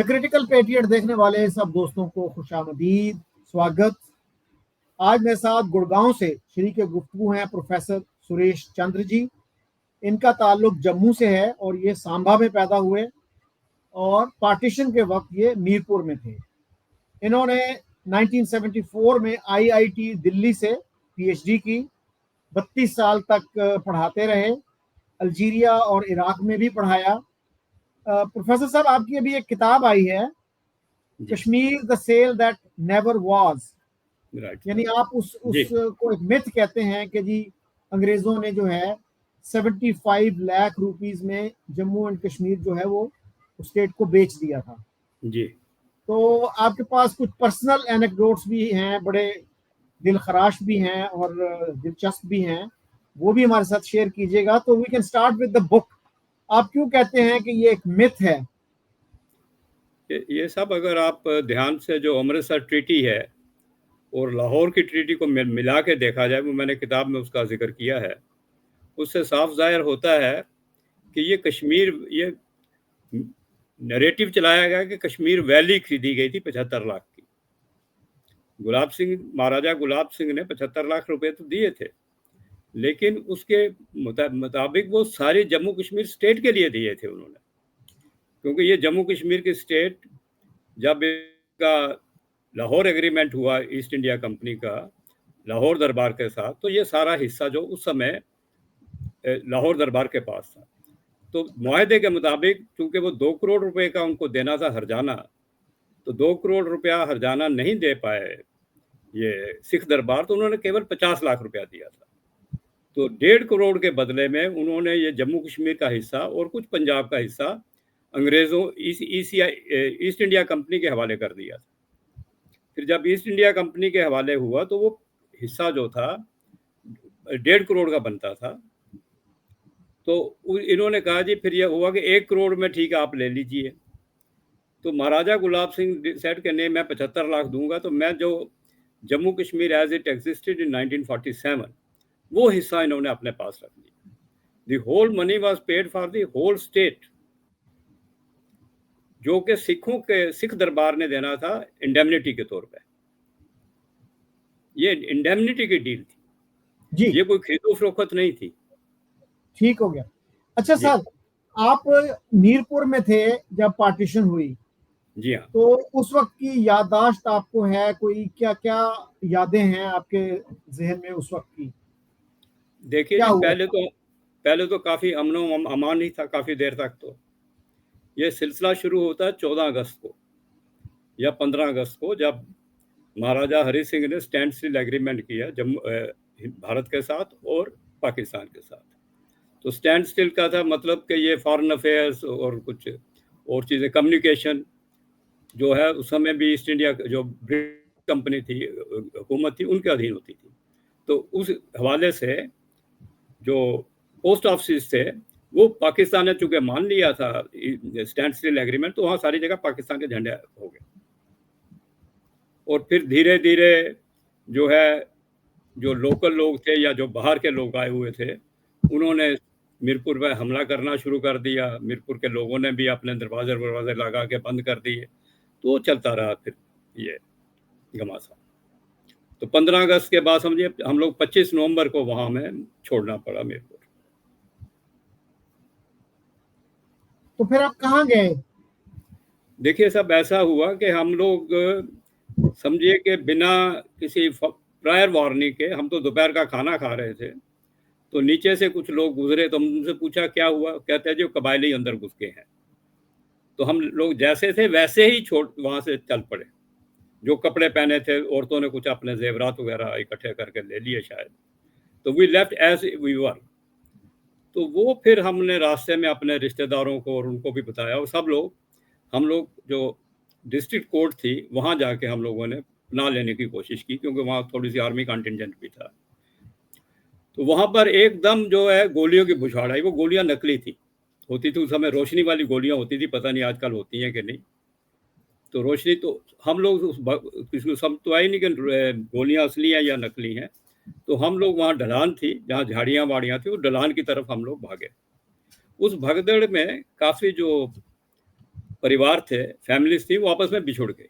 Critical patriot देखने वाले सब दोस्तों को खुशामदीद, स्वागत। आज मेरे साथ गुड़गांव से शरीक गुफ्तगू हैं प्रोफेसर सुरेश चंद्र जी। इनका ताल्लुक जम्मू से है और ये सांबा में पैदा हुए और पार्टीशन के वक्त ये मीरपुर में थे। इन्होंने 1974 में आईआईटी दिल्ली से पीएचडी की, 32 साल तक पढ़ाते रहे। अल्जीरिया और इराक में भी पढ़ाया। प्रोफेसर साहब, आपकी अभी एक किताब आई है, Kashmir the sale that never was, यानी आप उस को एक मिथ कहते हैं कि जी अंग्रेजों ने जो है 75 लाख रुपीस में जम्मू एंड कश्मीर जो है वो स्टेट को बेच दिया था जी। तो आपके पास कुछ पर्सनल एनेक्डोट्स भी हैं, बड़े दिल खराश भी हैं और दिलचस्प भी हैं, वो भी हमारे साथ शेयर कीजिएगा। तो we can start with the book. आप क्यों कहते हैं कि ये एक मिथ है? ये सब अगर आप ध्यान से जो अमृतसर ट्रीटी है और लाहौर की ट्रीटी को मिला के देखा जाए, वो मैंने किताब में उसका जिक्र किया है, उससे साफ जाहिर होता है कि ये कश्मीर, ये नैरेटिव चलाया गया कि कश्मीर वैली खरीदी गई थी 75 लाख की। महाराजा गुलाब सिंह ने 75 लाख रुपए तो दिए थे, लेकिन उसके मुताबिक वो सारी जम्मू कश्मीर स्टेट के लिए दिए थे उन्होंने, क्योंकि ये जम्मू कश्मीर की स्टेट, जब इसका लाहौर एग्रीमेंट हुआ ईस्ट इंडिया कंपनी का लाहौर दरबार के साथ, तो ये सारा हिस्सा जो उस समय लाहौर दरबार के पास था, तो मुआहदे के मुताबिक चूंकि वो 2 करोड़ रुपए का उनको देना था हरजाना, तो 2 करोड़ रुपया हरजाना नहीं दे पाए ये सिख दरबार, तो उन्होंने केवल 50 लाख रुपया दिया था। तो 1.5 करोड़ के बदले में उन्होंने ये जम्मू कश्मीर का हिस्सा और कुछ पंजाब का हिस्सा अंग्रेज़ों ईस्ट इंडिया कंपनी के हवाले कर दिया था। फिर जब ईस्ट इंडिया कंपनी के हवाले हुआ तो वो हिस्सा जो था 1.5 करोड़ का बनता था, तो इन्होंने कहा जी फिर यह हुआ कि 1 करोड़ में ठीक है आप ले लीजिए। तो महाराजा गुलाब सिंह सेट के नहीं, मैं 75 लाख दूंगा, तो मैं जो Jammu Kashmir as it existed in 1947 वो हिस्सा इन्होंने अपने पास रख लिया। The whole money was paid for the whole state, जो कि सिख दरबार ने देना था इंडेमनिटी के तौर पे। ये इंडेमनिटी की डील थी जी, ये कोई खरीदो फरोख्त नहीं थी। ठीक हो गया। अच्छा साहब, आप मीरपुर में थे जब पार्टीशन हुई? जी हाँ। तो उस वक्त की याददाश्त आपको है कोई? क्या क्या यादें हैं आपके जहन में उस वक्त की? देखिए जी, पहले तो काफी अमन अमान ही था काफी देर तक। तो ये सिलसिला शुरू होता है 14 अगस्त को या 15 अगस्त को, जब महाराजा हरि सिंह ने स्टैंड स्टिल एग्रीमेंट किया भारत के साथ और पाकिस्तान के साथ। तो स्टैंड स्टिल का था मतलब कि ये फॉरेन अफेयर्स और कुछ और चीज़ें, कम्युनिकेशन जो है उस समय भी ईस्ट इंडिया जो ब्रिटिश कंपनी थी, हुकूमत थी, उनके अधीन होती थी। तो उस हवाले से जो पोस्ट ऑफिस थे वो पाकिस्तान ने चूंकि मान लिया था स्टैंड स्टिल एग्रीमेंट, तो वहाँ सारी जगह पाकिस्तान के झंडे हो गए। और फिर धीरे धीरे जो है जो लोकल लोग थे या जो बाहर के लोग आए हुए थे, उन्होंने मीरपुर में हमला करना शुरू कर दिया। मीरपुर के लोगों ने भी अपने दरवाजे लगा के बंद कर दिए। तो चलता रहा फिर ये घमासान। तो 15 अगस्त के बाद समझिए हम लोग 25 नवंबर को वहां में छोड़ना पड़ा मीरपुर। तो फिर आप कहाँ गए? देखिए सब ऐसा हुआ कि हम लोग समझिए कि बिना किसी प्रायर वार्निंग के, हम तो दोपहर का खाना खा रहे थे, तो नीचे से कुछ लोग गुजरे, तो हमसे पूछा क्या हुआ, कहते हैं जो कबायली अंदर घुस गए हैं। तो हम लोग जैसे थे वैसे ही वहां से चल पड़े। जो कपड़े पहने थे, औरतों ने कुछ अपने जेवरात वगैरह इकट्ठे करके ले लिए शायद, तो we left as we were. तो वो फिर हमने रास्ते में अपने रिश्तेदारों को और उनको भी बताया, और हम लोग जो डिस्ट्रिक्ट कोर्ट थी वहां जाके हम लोगों ने पनाह लेने की कोशिश की, क्योंकि वहां थोड़ी सी आर्मी कंटिजेंट भी था। तो वहां पर एकदम जो है गोलियों की बौछार आई। वो गोलियां नकली थी, होती थी उस समय रोशनी वाली गोलियां होती थी, पता नहीं आजकल होती हैं कि नहीं। तो रोशनी तो हम लोग किसी सब तो आई नहीं कि गोलियां असली हैं या नकली हैं। तो हम लोग वहाँ ढलान थी जहाँ झाड़ियाँ वाड़ियाँ थी, उस ढलान की तरफ हम लोग भागे। उस भगदड़ में काफ़ी जो परिवार थे, फैमिलीज थी, वो आपस में बिछुड़ गई।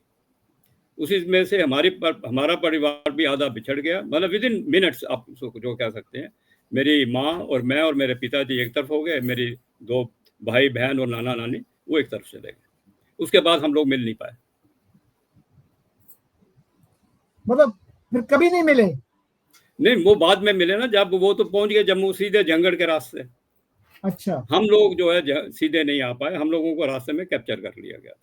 उसी में से हमारा परिवार भी आधा बिछड़ गया, मतलब विद इन मिनट्स आप उसको जो कह सकते हैं। मेरी माँ और मैं और मेरे पिताजी एक तरफ हो गए, मेरी 2 भाई बहन और नाना नानी वो एक तरफ चले गए। उसके बाद हम लोग मिल नहीं पाए। मतलब फिर कभी नहीं मिले? नहीं, वो बाद में मिले ना, जब वो तो पहुंच गए जम्मू सीधे जंगड़ के रास्ते। अच्छा हम लोग जो है सीधे नहीं आ पाए, हम लोगों को रास्ते में कैप्चर कर लिया गया था।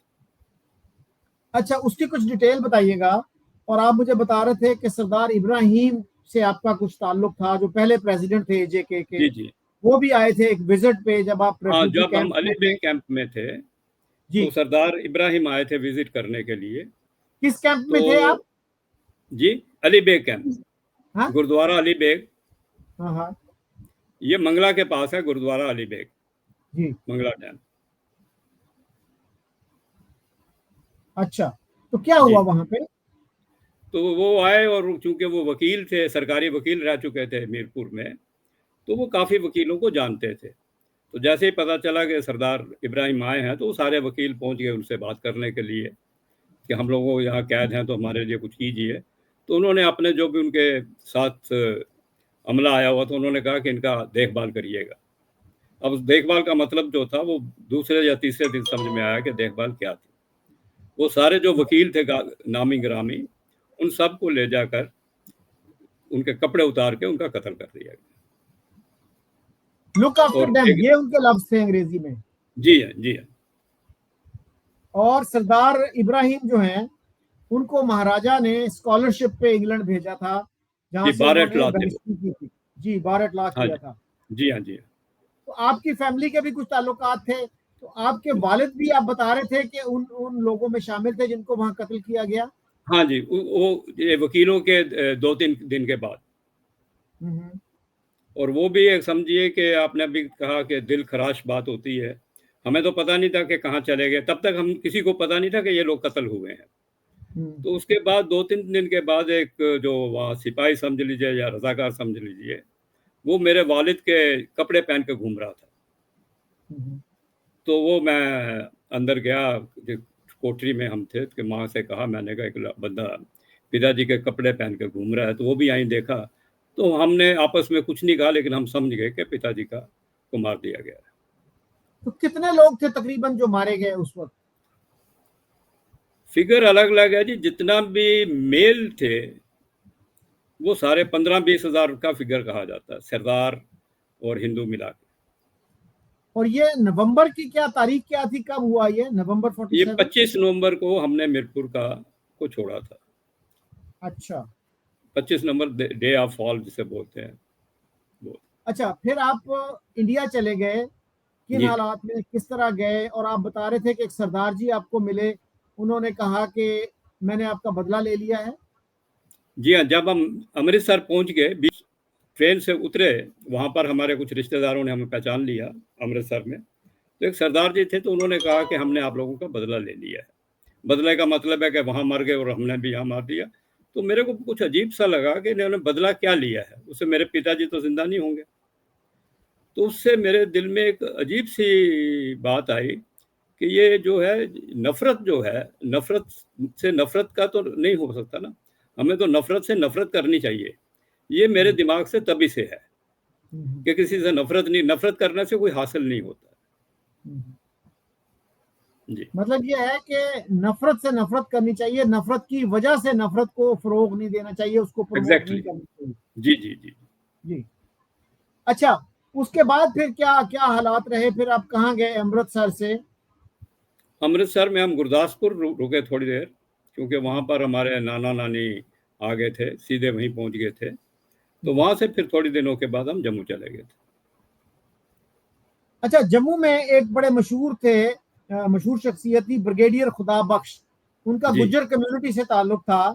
अच्छा, उसकी कुछ डिटेल बताइएगा। और आप मुझे बता रहे थे कि सरदार इब्राहिम से आपका कुछ ताल्लुक था, जो पहले प्रेसिडेंट थे जेके के। जी जी वो भी आए थे एक विजिट पे जब आप हाँ, रेफ्यूजी जब हम कैंप अली में थे। बेग कैंप में थे जी। तो सरदार इब्राहिम आए थे विजिट करने के लिए। किस कैंप तो में थे आप? जी, अली बेग कैंप, हाँ गुरुद्वारा अली बेग। हाँ हाँ। ये मंगला के पास है गुरुद्वारा अली बेग, जी। मंगला डैम। अच्छा, तो क्या जी, हुआ वहां पे? तो वो आए और चूंकि वो वकील थे, सरकारी वकील रह चुके थे मीरपुर में, तो वो काफ़ी वकीलों को जानते थे। तो जैसे ही पता चला कि सरदार इब्राहिम आए हैं, तो वो सारे वकील पहुंच गए उनसे बात करने के लिए कि हम लोगों यहाँ कैद हैं, तो हमारे लिए कुछ कीजिए। तो उन्होंने अपने जो भी उनके साथ अमला आया हुआ था, उन्होंने कहा कि इनका देखभाल करिएगा। अब उस देखभाल का मतलब जो था वो दूसरे या तीसरे दिन समझ में आया कि देखभाल क्या थी। वो सारे जो वकील थे नामी गिरामी, उन सब को ले जाकर उनके कपड़े उतार के उनका कत्ल कर दिया गया। लुक आफ्टर और देम, एक, ये उनके लफ्ज थे अंग्रेजी में। जी हाँ, जी हाँ, और सरदार इब्राहिम जो हैं, उनको महाराजा ने स्कॉलरशिप पे इंग्लैंड भेजा था, जहां जी, से 12 उन्होंने लाते वो। बैरिस्ट्री की थी। जी, 12 लाख हाँ किया जी, था। जी हाँ, जी हाँ। तो आपकी फैमिली के भी कुछ ताल्लुकात थे, तो आपके वालिद भी आप बता रहे थे कि उन उन लोगों में शामिल थे जिनको वहां कत्ल किया गया। हाँ जी, वो ये वकीलों के 2-3 दिन के बाद। हम्म। और वो भी एक समझिए कि आपने अभी कहा कि दिल खराश बात होती है। हमें तो पता नहीं था कि कहाँ चले गए, तब तक हम किसी को पता नहीं था कि ये लोग कत्ल हुए हैं। हम्म। तो उसके बाद 2-3 दिन के बाद एक जो वहाँ सिपाही समझ लीजिए या रज़ाकार समझ लीजिए, वो मेरे वालिद के कपड़े पहन के घूम रहा था। हम्म। तो वो मैं अंदर गया, जो कोठरी में हम थे, कि माँ से कहा, मैंने कहा एक बंदा पिताजी के कपड़े पहन के घूम रहा है। तो वो भी आई देखा। तो हमने आपस में कुछ नहीं कहा, लेकिन हम समझ गए कि पिताजी को मार दिया गया है। तो कितने लोग थे तकरीबन जो मारे गए उस वक्त? फिगर अलग अलग है जी, जितना भी मेल थे वो सारे 15-20 हज़ार का फिगर कहा जाता है, सरदार और हिंदू मिला के। और ये नवंबर की क्या तारीख क्या थी, कब हुआ ये, नवंबर ये 47? 25 नवंबर को हमने मीरपुर को छोड़ा था। अच्छा। 25 नवंबर, डे ऑफ फॉल जिसे बोलते हैं वो। अच्छा, फिर आप इंडिया चले गए, किन जी हालात में, किस तरह गए? और आप बता रहे थे कि एक सरदार जी आपको मिले, उन्होंने कहा कि मैंने आपका बदला ले लिया है। जी हाँ, जब हम अमृतसर पहुंच गए, बीच ट्रेन से उतरे, वहां पर हमारे कुछ रिश्तेदारों ने हमें पहचान लिया अमृतसर में। तो एक सरदार जी थे, तो उन्होंने कहा कि हमने आप लोगों का बदला ले लिया है। बदले का मतलब है कि वहां मर गए और हमने भी यहाँ मार दिया। तो मेरे को कुछ अजीब सा लगा कि इन्होंने बदला क्या लिया है, उससे मेरे पिताजी तो जिंदा नहीं होंगे। तो उससे मेरे दिल में एक अजीब सी बात आई कि ये जो है नफरत, जो है नफरत से, नफरत का तो नहीं हो सकता ना, हमें तो नफरत से नफरत करनी चाहिए। ये मेरे हम्म। दिमाग से तभी से है हम्म। कि किसी से नफरत नहीं, नफरत करने से कोई हासिल नहीं होता। हम्म। जी, मतलब ये है कि नफरत से नफरत करनी चाहिए, नफरत की वजह से नफरत को फरोग नहीं देना चाहिए, उसको प्रमोट नहीं एग्जैक्टली। करना चाहिए। जी जी जी। जी। अच्छा, उसके बाद फिर क्या क्या हालात रहे? फिर आप कहाँ गए अमृतसर से? अमृतसर में हम गुरदासपुर रुके थोड़ी देर, क्योंकि वहाँ पर हमारे नाना नानी आ गए थे, सीधे वहीं पहुँच गए थे। तो वहाँ से फिर थोड़ी दिनों के बाद हम जम्मू चले गए थे। अच्छा, जम्मू में एक बड़े मशहूर थे, मशहूर शख्सियत थी ब्रिगेडियर खुदा बख्श। उनका जी गुज्जर कम्युनिटी से ताल्लुक था।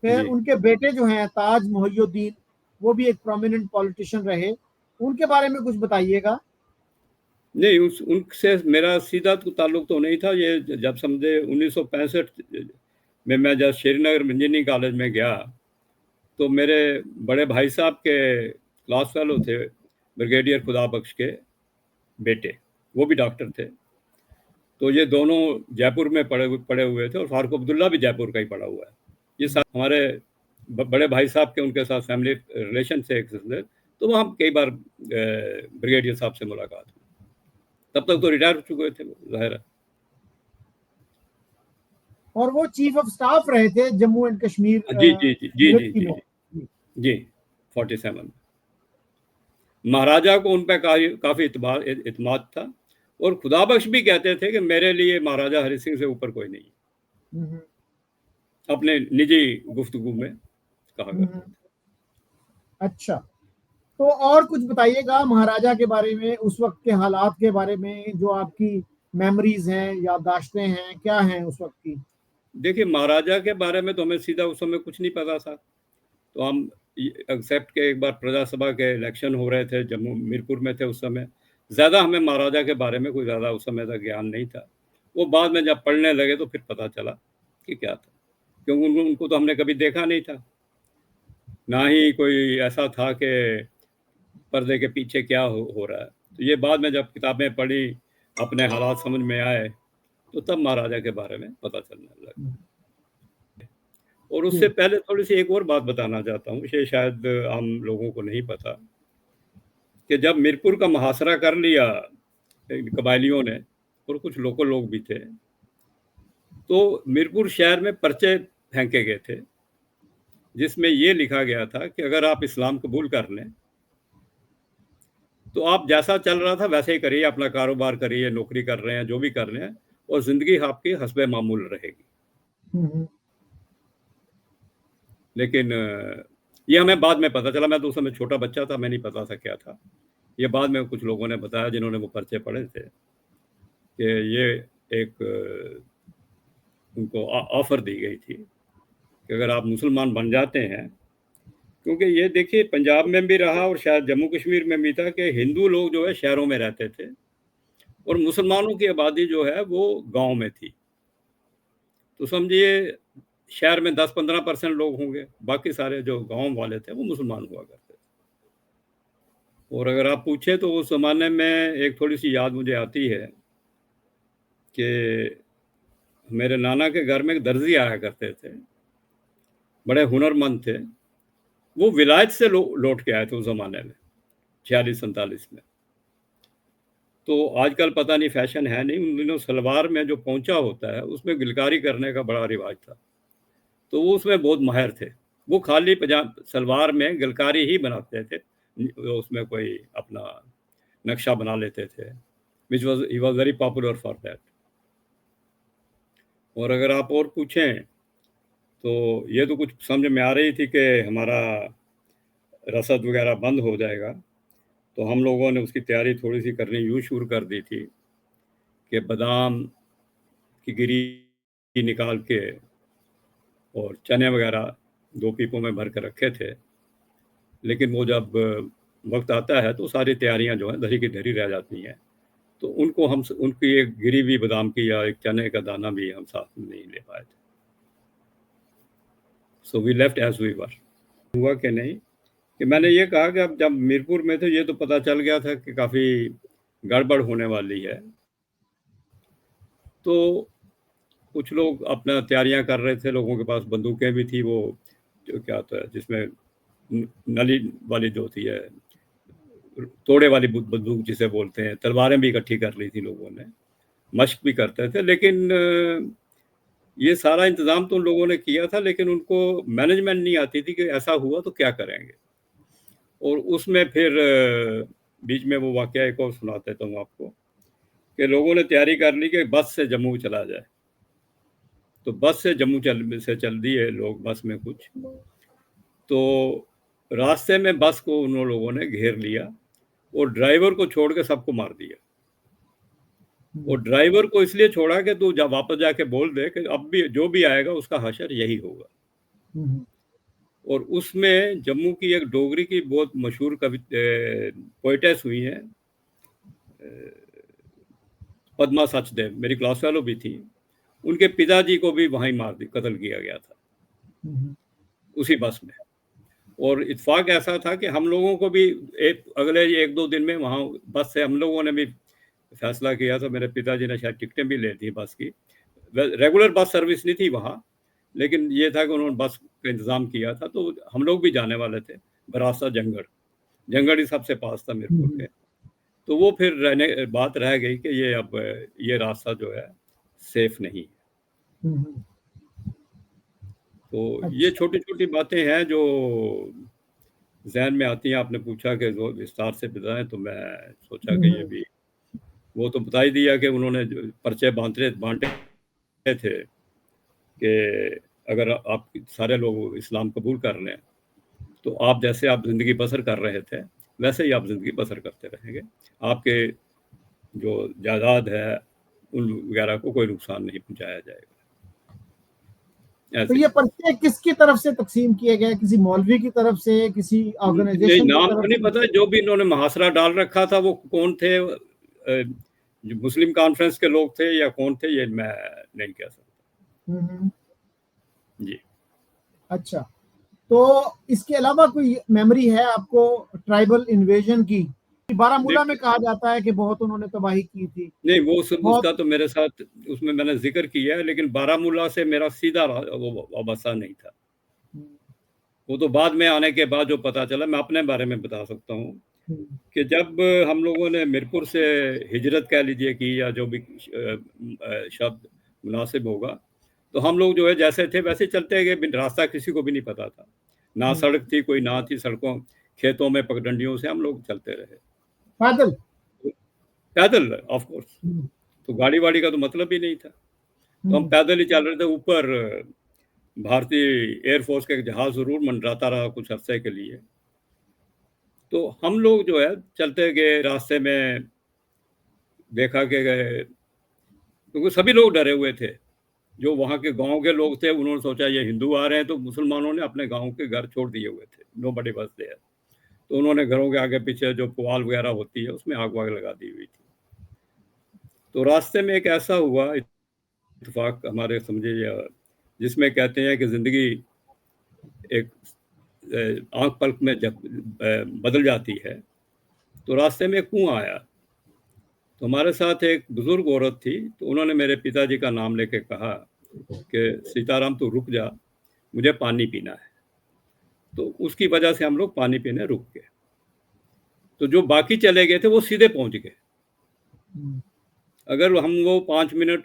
फिर जी। उनके बेटे जो हैं ताज मोहिउद्दीन, वो भी एक प्रोमिनेंट पॉलिटिशियन रहे। उनके बारे में कुछ बताइएगा। नहीं, उस उनसे मेरा सीधा तो ताल्लुक तो नहीं था। ये जब समझे 1965 में मैं जब श्रीनगर इंजीनियरिंग कॉलेज में गया, तो मेरे बड़े भाई साहब के क्लास फेलो थे ब्रिगेडियर खुदा बख्श के बेटे, वो भी डॉक्टर थे। तो ये दोनों जयपुर में पड़े हुए थे और फारूक अब्दुल्ला भी जयपुर का ही पड़ा हुआ है। ये हमारे बड़े भाई साहब के उनके साथ फैमिली रिलेशन से एक सिलसिले, तो वहाँ कई बार ब्रिगेडियर साहब से मुलाकात हुई। तब तक तो रिटायर हो चुके थे जाहिर है। और वो चीफ ऑफ स्टाफ रहे थे जम्मू एंड कश्मीर जी जी जी जी जी जी जी जी 47 महाराजा को उन पर काफी इत्मीनान था और खुदाबख्श भी कहते थे कि मेरे लिए महाराजा हरि सिंह से ऊपर कोई नहीं, अपने निजी गुफ्तगू में कहा करते थे। अच्छा, तो और कुछ बताइएगा महाराजा के बारे में, उस वक्त के हालात के बारे में, जो आपकी मेमोरीज हैं, याददाश्तें हैं, क्या हैं उस वक्त की? देखिए, महाराजा के बारे में तो हमें सीधा उस समय कुछ नहीं पता था। तो हम एक्सेप्ट के एक बार प्रजा सभा के इलेक्शन हो रहे थे, जम्मू मीरपुर में थे उस समय। ज़्यादा हमें महाराजा के बारे में कोई ज़्यादा उस समय तक ज्ञान नहीं था। वो बाद में जब पढ़ने लगे तो फिर पता चला कि क्या था, क्योंकि उनको तो हमने कभी देखा नहीं था, ना ही कोई ऐसा था कि पर्दे के पीछे क्या हो रहा है। तो ये बाद में जब किताबें पढ़ी, अपने हालात समझ में आए, तो तब महाराजा के बारे में पता चलने लगा। और उससे पहले थोड़ी सी एक और बात बताना चाहता हूँ, ये शायद आम लोगों को नहीं पता कि जब मीरपुर का मुहासरा कर लिया कबायलियों ने और कुछ लोकल लोग भी थे, तो मीरपुर शहर में पर्चे फेंके गए थे जिसमें ये लिखा गया था कि अगर आप इस्लाम कबूल कर लें तो आप जैसा चल रहा था वैसे ही करिए, अपना कारोबार करिए, नौकरी कर रहे हैं, जो भी कर रहे हैं, और जिंदगी आपकी हस्बे मामूल रहेगी। लेकिन ये हमें बाद में पता चला, मैं तो उस समय छोटा बच्चा था, मैं नहीं पता था क्या था। ये बाद में कुछ लोगों ने बताया जिन्होंने वो पर्चे पढ़े थे कि ये एक उनको ऑफर दी गई थी कि अगर आप मुसलमान बन जाते हैं, क्योंकि ये देखिए पंजाब में भी रहा और शायद जम्मू कश्मीर में भी था कि हिंदू लोग जो है शहरों में रहते थे और मुसलमानों की आबादी जो है वो गांव में थी। तो समझिए शहर में 10-15% लोग होंगे, बाकी सारे जो गांव वाले थे वो मुसलमान हुआ करते थे। और अगर आप पूछे तो उस ज़माने में एक थोड़ी सी याद मुझे आती है कि मेरे नाना के घर में एक दर्जी आया करते थे, बड़े हुनरमंद थे। वो विलायत से लौट के आए थे उस ज़माने में 46-47 में। तो आजकल पता नहीं फैशन है नहीं, उन दिनों सलवार में जो पोंचा होता है उसमें गिलकारी करने का बड़ा रिवाज था, तो वो उसमें बहुत माहिर थे। वो खाली सलवार में गिलकारी ही बनाते थे, उसमें कोई अपना नक्शा बना लेते थे, he was very popular for that. और अगर आप और पूछें तो ये तो कुछ समझ में आ रही थी कि हमारा रसद वगैरह बंद हो जाएगा, तो हम लोगों ने उसकी तैयारी थोड़ी सी करनी यूँ शुरू कर दी थी कि बादाम की गिरी निकाल के और चने वगैरह 2 पीपों में भर के रखे थे। लेकिन वो जब वक्त आता है तो सारी तैयारियां जो हैं धरी की धरी रह जाती हैं, तो उनको हम उनकी एक गिरी हुई बादाम की या एक चने का दाना भी हम साथ में नहीं ले पाए थे। So we left as we were. हुआ कि नहीं कि मैंने ये कहा कि अब जब मीरपुर में थे ये तो पता चल गया था कि काफ़ी गड़बड़ होने वाली है, तो कुछ लोग अपना तैयारियां कर रहे थे, लोगों के पास बंदूकें भी थी, वो जो क्या होता है जिसमें नली वाली जो होती है, तोड़े वाली बंदूक जिसे बोलते हैं, तलवारें भी इकट्ठी कर ली थी लोगों ने, मश्क भी करते थे। लेकिन ये सारा इंतज़ाम तो उन लोगों ने किया था, लेकिन उनको मैनेजमेंट नहीं आती थी कि ऐसा हुआ तो क्या करेंगे। और उसमें फिर बीच में वो वाक़या एक और सुना देता हूँ आपको कि लोगों ने तैयारी कर ली कि बस से जम्मू चला जाए। तो बस से जम्मू चल दिए लोग बस में कुछ, तो रास्ते में बस को उन लोगों ने घेर लिया और ड्राइवर को छोड़ के सबको मार दिया। और ड्राइवर को इसलिए छोड़ा कि तू जब वापस जाके बोल दे कि अब भी जो भी आएगा उसका हशर यही होगा। और उसमें जम्मू की एक डोगरी की बहुत मशहूर पोइटेस हुई हैं, पद्मा सचदेव, मेरी क्लास फेलो भी थी, उनके पिताजी को भी वहीं कत्ल किया गया था उसी बस में। और इत्फाक ऐसा था कि हम लोगों को भी अगले 1-2 दिन में वहाँ बस से हम लोगों ने भी फैसला किया तो मेरे पिताजी ने शायद टिकटें भी ले दी बस की। रेगुलर बस सर्विस नहीं थी वहाँ, लेकिन ये था कि उन्होंने बस का इंतज़ाम किया था, तो हम लोग भी जाने वाले थे बरासा जंगड़। जंगड़ ही सबसे पास था मीरपुर के। तो वो फिर बात रह गई कि ये अब ये रास्ता जो है सेफ नहीं है। तो ये छोटी-छोटी बातें हैं जो ज़हन में आती हैं। आपने पूछा कि जो विस्तार से बताएँ, तो मैं सोचा कि ये भी वो तो बता ही दिया कि उन्होंने जो पर्चे बाँटे थे कि अगर आप सारे लोग इस्लाम कबूल कर लें, तो आप जैसे आप ज़िंदगी बसर कर रहे थे, वैसे ही आप ज़िंदगी बसर करते रहेंगे। आपके जो जायदाद है, उन वगैरह को कोई नुकसान नहीं पहुँचाया जाएगा। तो ऐसे ये पर्चे किसकी तरफ से तकसीम किए गए? किसी मौलवी की तरफ से, किसी नहीं, ऑर्गेनाइजेशन की नाम तरफ तो नहीं से? पता, जो भी इन्होंने मुहासरा डाल रखा था वो कौन थे, जो मुस्लिम कॉन्फ्रेंस के लोग थे या कौन थे, ये मैं नहीं कह सकता। जी। अच्छा, तो इसके अलावा कोई मेमोरी है आपको ट्राइबल इन्वेजन की? बारामूला में कहा जाता है कि बहुत उन्होंने तबाही की थी। नहीं, वो बहुत उसका तो मेरे साथ उसमें मैंने ज़िक्र किया है, लेकिन बारामूला से मेरा सीधा वो वाबस्ता नहीं था। वो तो बाद में आने के बाद जो पता चला। मैं अपने बारे में बता सकता हूँ कि जब हम लोगों ने मीरपुर से हिजरत कह लीजिए की, या जो भी शब्द मुनासिब होगा, तो हम लोग जो है जैसे थे वैसे चलते गए। रास्ता किसी को भी नहीं पता था, ना सड़क थी, कोई ना थी सड़कों, खेतों में पगडंडियों से हम लोग चलते रहे। पैदल पैदल ऑफ कोर्स, तो गाड़ी वाड़ी का तो मतलब ही नहीं था, तो हम पैदल ही चल रहे थे। ऊपर भारतीय एयरफोर्स का एक जहाज जरूर मंडराता रहा कुछ अरसे के लिए। तो हम लोग जो है चलते गए, रास्ते में देखा कि क्योंकि सभी लोग डरे हुए थे। जो वहाँ के गांव के लोग थे, उन्होंने सोचा ये हिंदू आ रहे हैं, तो मुसलमानों ने अपने गांव के घर छोड़ दिए हुए थे, नो बडी बस देयर। तो उन्होंने घरों के आगे पीछे जो पुआल वगैरह होती है उसमें आग वाग लगा दी हुई थी। तो रास्ते में एक ऐसा हुआ इत्तेफाक हमारे समझिए, जिसमें कहते हैं कि ज़िंदगी एक आंख पलक में जब बदल जाती है। तो रास्ते में एक कुआं आया, तो हमारे साथ एक बुजुर्ग औरत थी, तो उन्होंने मेरे पिताजी का नाम लेके कहा कि सीताराम तू रुक जा, मुझे पानी पीना है। तो उसकी वजह से हम लोग पानी पीने रुक गए। तो जो बाकी चले गए थे वो सीधे पहुंच गए। अगर हम वो 5 मिनट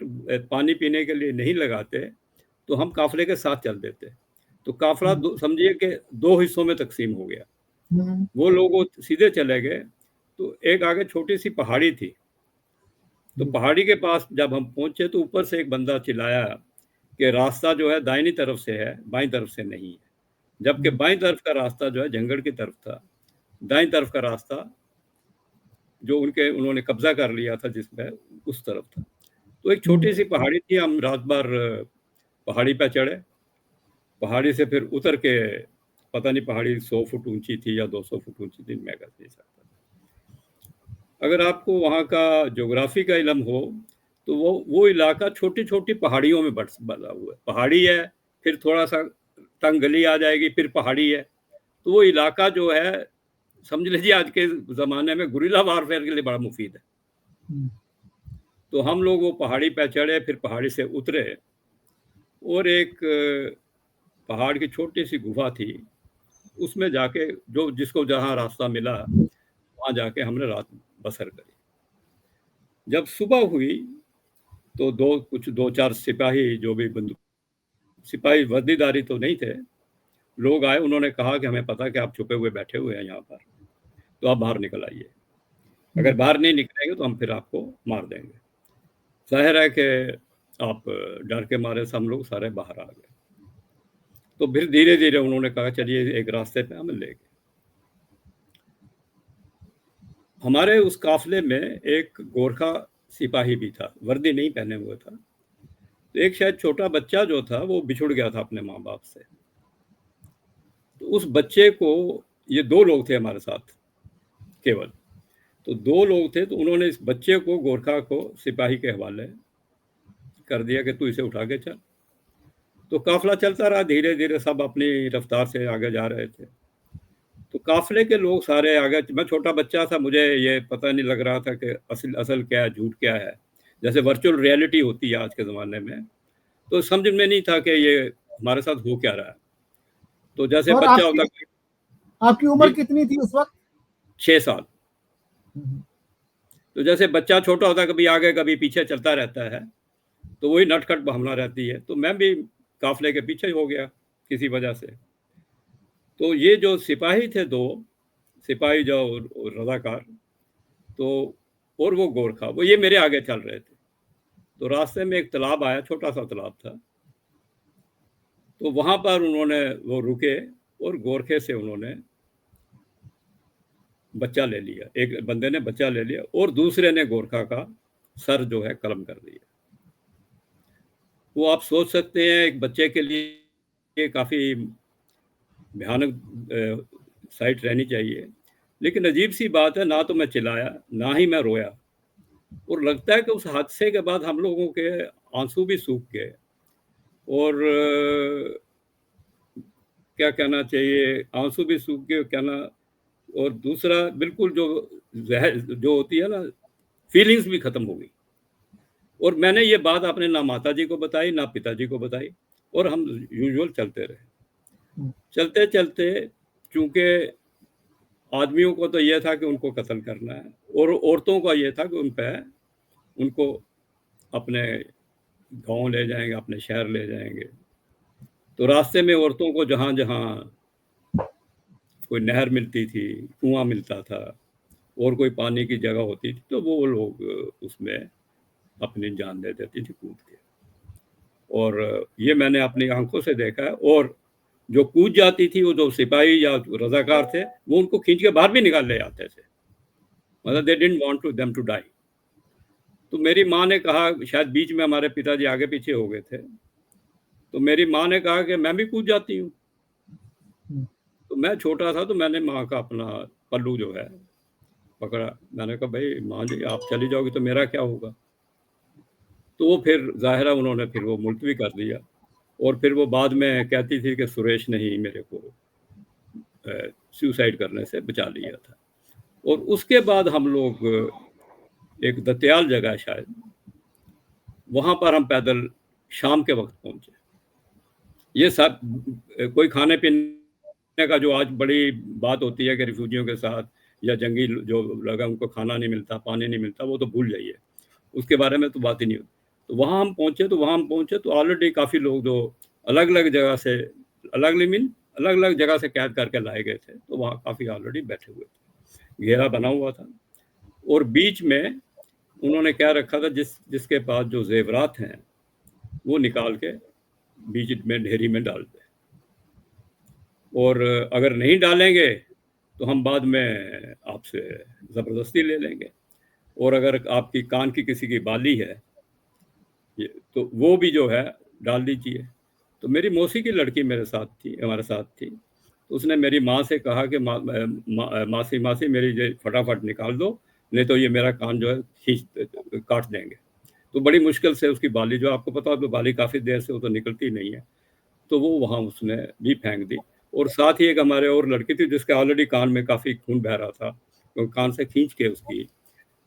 पानी पीने के लिए नहीं लगाते, तो हम काफिले के साथ चल देते। तो काफिला समझिए कि 2 हिस्सों में तकसीम हो गया। वो लोग सीधे चले गए, तो एक आगे छोटी सी पहाड़ी थी। तो पहाड़ी के पास जब हम पहुंचे, तो ऊपर से एक बंदा चिल्लाया कि रास्ता जो है दाहिनी तरफ से है, बाईं तरफ से नहीं है। जबकि बाईं तरफ का रास्ता जो है जंगड़ की तरफ था, दाईं तरफ का रास्ता जो उन्होंने कब्जा कर लिया था जिसमें, उस तरफ था। तो एक छोटी सी पहाड़ी थी, हम रात भर पहाड़ी पे चढ़े। पहाड़ी से फिर उतर के, पता नहीं पहाड़ी 100 फुट ऊंची थी या 200 फुट ऊंची थी, मैं कह नहीं सकता। अगर आपको वहाँ का ज्योग्राफी का इल्म हो, तो वो इलाका छोटी-छोटी पहाड़ियों में बसा हुआ है। पहाड़ी है, फिर थोड़ा-सा तंग गली आ जाएगी, फिर पहाड़ी है। तो वो इलाका जो है, समझ लीजिए आज के ज़माने में गुरिल्ला वारफेयर के लिए बड़ा मुफीद है। तो हम लोग वो पहाड़ी पे चढ़े, फिर पहाड़ी से उतरे, और एक पहाड़ की छोटी सी गुफा थी, उसमें जाके जिसको जहाँ रास्ता मिला, वहाँ जाके हमने रात बसर करी। जब सुबह हुई, तो 2-4 सिपाही, जो भी सिपाही वर्दीधारी तो नहीं थे, लोग आए। उन्होंने कहा कि हमें पता कि आप छुपे हुए बैठे हुए हैं यहाँ पर, तो आप बाहर निकल आइए। अगर बाहर नहीं निकलेंगे तो हम फिर आपको मार देंगे। ज़ाहिर है कि आप डर के मारे से हम लोग सारे बाहर आ गए। तो फिर धीरे-धीरे उन्होंने कहा चलिए एक रास्ते पे हमें ले गए। हमारे उस काफ़िले में एक गोरखा सिपाही भी था, वर्दी नहीं पहने हुए था। तो एक शायद छोटा बच्चा जो था, वो बिछुड़ गया था अपने माँ-बाप से। तो उस बच्चे को, ये 2 लोग थे हमारे साथ केवल, तो 2 लोग थे, तो उन्होंने इस बच्चे को, गोरखा को, सिपाही के हवाले कर दिया कि तू इसे उठा के चल। तो काफ़िला चलता रहा, धीरे-धीरे सब अपनी रफ्तार से आगे जा रहे थे। तो काफिले के लोग सारे आ गए। मैं छोटा बच्चा था, मुझे ये पता नहीं लग रहा था कि असल क्या है, झूठ क्या है। जैसे वर्चुअल रियलिटी होती है आज के ज़माने में, तो समझ में नहीं था कि ये हमारे साथ हो क्या रहा है। तो जैसे और बच्चा होता आपकी उम्र जी कितनी थी उस वक्त? 6 साल। तो जैसे बच्चा छोटा होता, कभी आगे कभी पीछे चलता रहता है, तो वही नटखट भावना रहती है। तो मैं भी काफिले के पीछे हो गया किसी वजह से। तो ये जो सिपाही थे, 2 सिपाही जो रजाकार, तो और वो गोरखा, वो ये मेरे आगे चल रहे थे। तो रास्ते में एक तालाब आया, छोटा सा तालाब था। तो वहां पर उन्होंने वो रुके और गोरखे से उन्होंने बच्चा ले लिया। एक बंदे ने बच्चा ले लिया और दूसरे ने गोरखा का सर जो है कलम कर दिया। वो आप सोच सकते हैं एक बच्चे के लिए काफी भयानक साइट रहनी चाहिए। लेकिन अजीब सी बात है, ना तो मैं चिल्लाया ना ही मैं रोया। और लगता है कि उस हादसे के बाद हम लोगों के आंसू भी सूख गए। और क्या कहना चाहिए, आंसू भी सूख गए कहना। और दूसरा बिल्कुल जो जहर जो होती है ना, फीलिंग्स भी खत्म हो गई। और मैंने ये बात अपने ना माताजी को बताई ना पिताजी को बताई, और हम यूजुअल चलते रहे। चलते चलते, चूंकि आदमियों को तो यह था कि उनको कत्ल करना है, और औरतों का यह था कि उनको अपने गांव ले जाएंगे, अपने शहर ले जाएंगे। तो रास्ते में औरतों को जहां जहां कोई नहर मिलती थी, कुआं मिलता था, और कोई पानी की जगह होती थी, तो वो लोग उसमें अपनी जान दे देती थी कूद के। और ये मैंने अपनी आंखों से देखा है। और जो कूद जाती थी, वो जो सिपाही या रजाकार थे, वो उनको खींच के बाहर भी निकाल ले जाते थे। मतलब they didn't want to them to die. तो मेरी माँ ने कहा, शायद बीच में हमारे पिताजी आगे पीछे हो गए थे, तो मेरी माँ ने कहा कि मैं भी कूद जाती हूँ। तो मैं छोटा था, तो मैंने माँ का अपना पल्लू जो है पकड़ा। मैंने कहा, भाई माँ जी आप चली जाओगी तो मेरा क्या होगा। तो वो फिर ज़ाहिर है उन्होंने फिर वो मुलतवी कर दिया। और फिर वो बाद में कहती थी कि सुरेश ने ही मेरे को सुसाइड करने से बचा लिया था। और उसके बाद हम लोग एक दत्याल जगह है शायद, वहाँ पर हम पैदल शाम के वक्त पहुँचे। ये सब कोई खाने पीने का जो आज बड़ी बात होती है कि रिफ्यूजियों के साथ या जंगी जो लगा उनको खाना नहीं मिलता, पानी नहीं मिलता, वो तो भूल जाइए, उसके बारे में तो बात ही नहीं होती। तो वहाँ हम पहुँचे तो ऑलरेडी काफ़ी लोग जो अलग-अलग जगह से अलग-अलग जगह से कैद करके लाए गए थे, तो वहाँ काफ़ी ऑलरेडी बैठे हुए थे। घेरा बना हुआ था और बीच में उन्होंने क्या रखा था, जिसके पास जो ज़ेवरात हैं, वो निकाल के बीच में ढेरी में डाल दें। और अगर नहीं डालेंगे तो हम बाद में आपसे ज़बरदस्ती ले लेंगे। और अगर आपकी कान की किसी की बाली है, तो वो भी जो है डाल दीजिए। तो मेरी मौसी की लड़की हमारे साथ थी। तो उसने मेरी माँ से कहा कि मासी मेरी ये फटाफट निकाल दो, नहीं तो ये मेरा कान जो है काट देंगे। तो बड़ी मुश्किल से उसकी बाली, जो आपको पता है तो बाली काफ़ी देर से वो तो निकलती नहीं है, तो वो वहाँ उसने भी फेंक दी। और साथ ही एक हमारे और लड़की थी जिसके ऑलरेडी कान में काफ़ी खून बह रहा था, तो कान से खींच के उसकी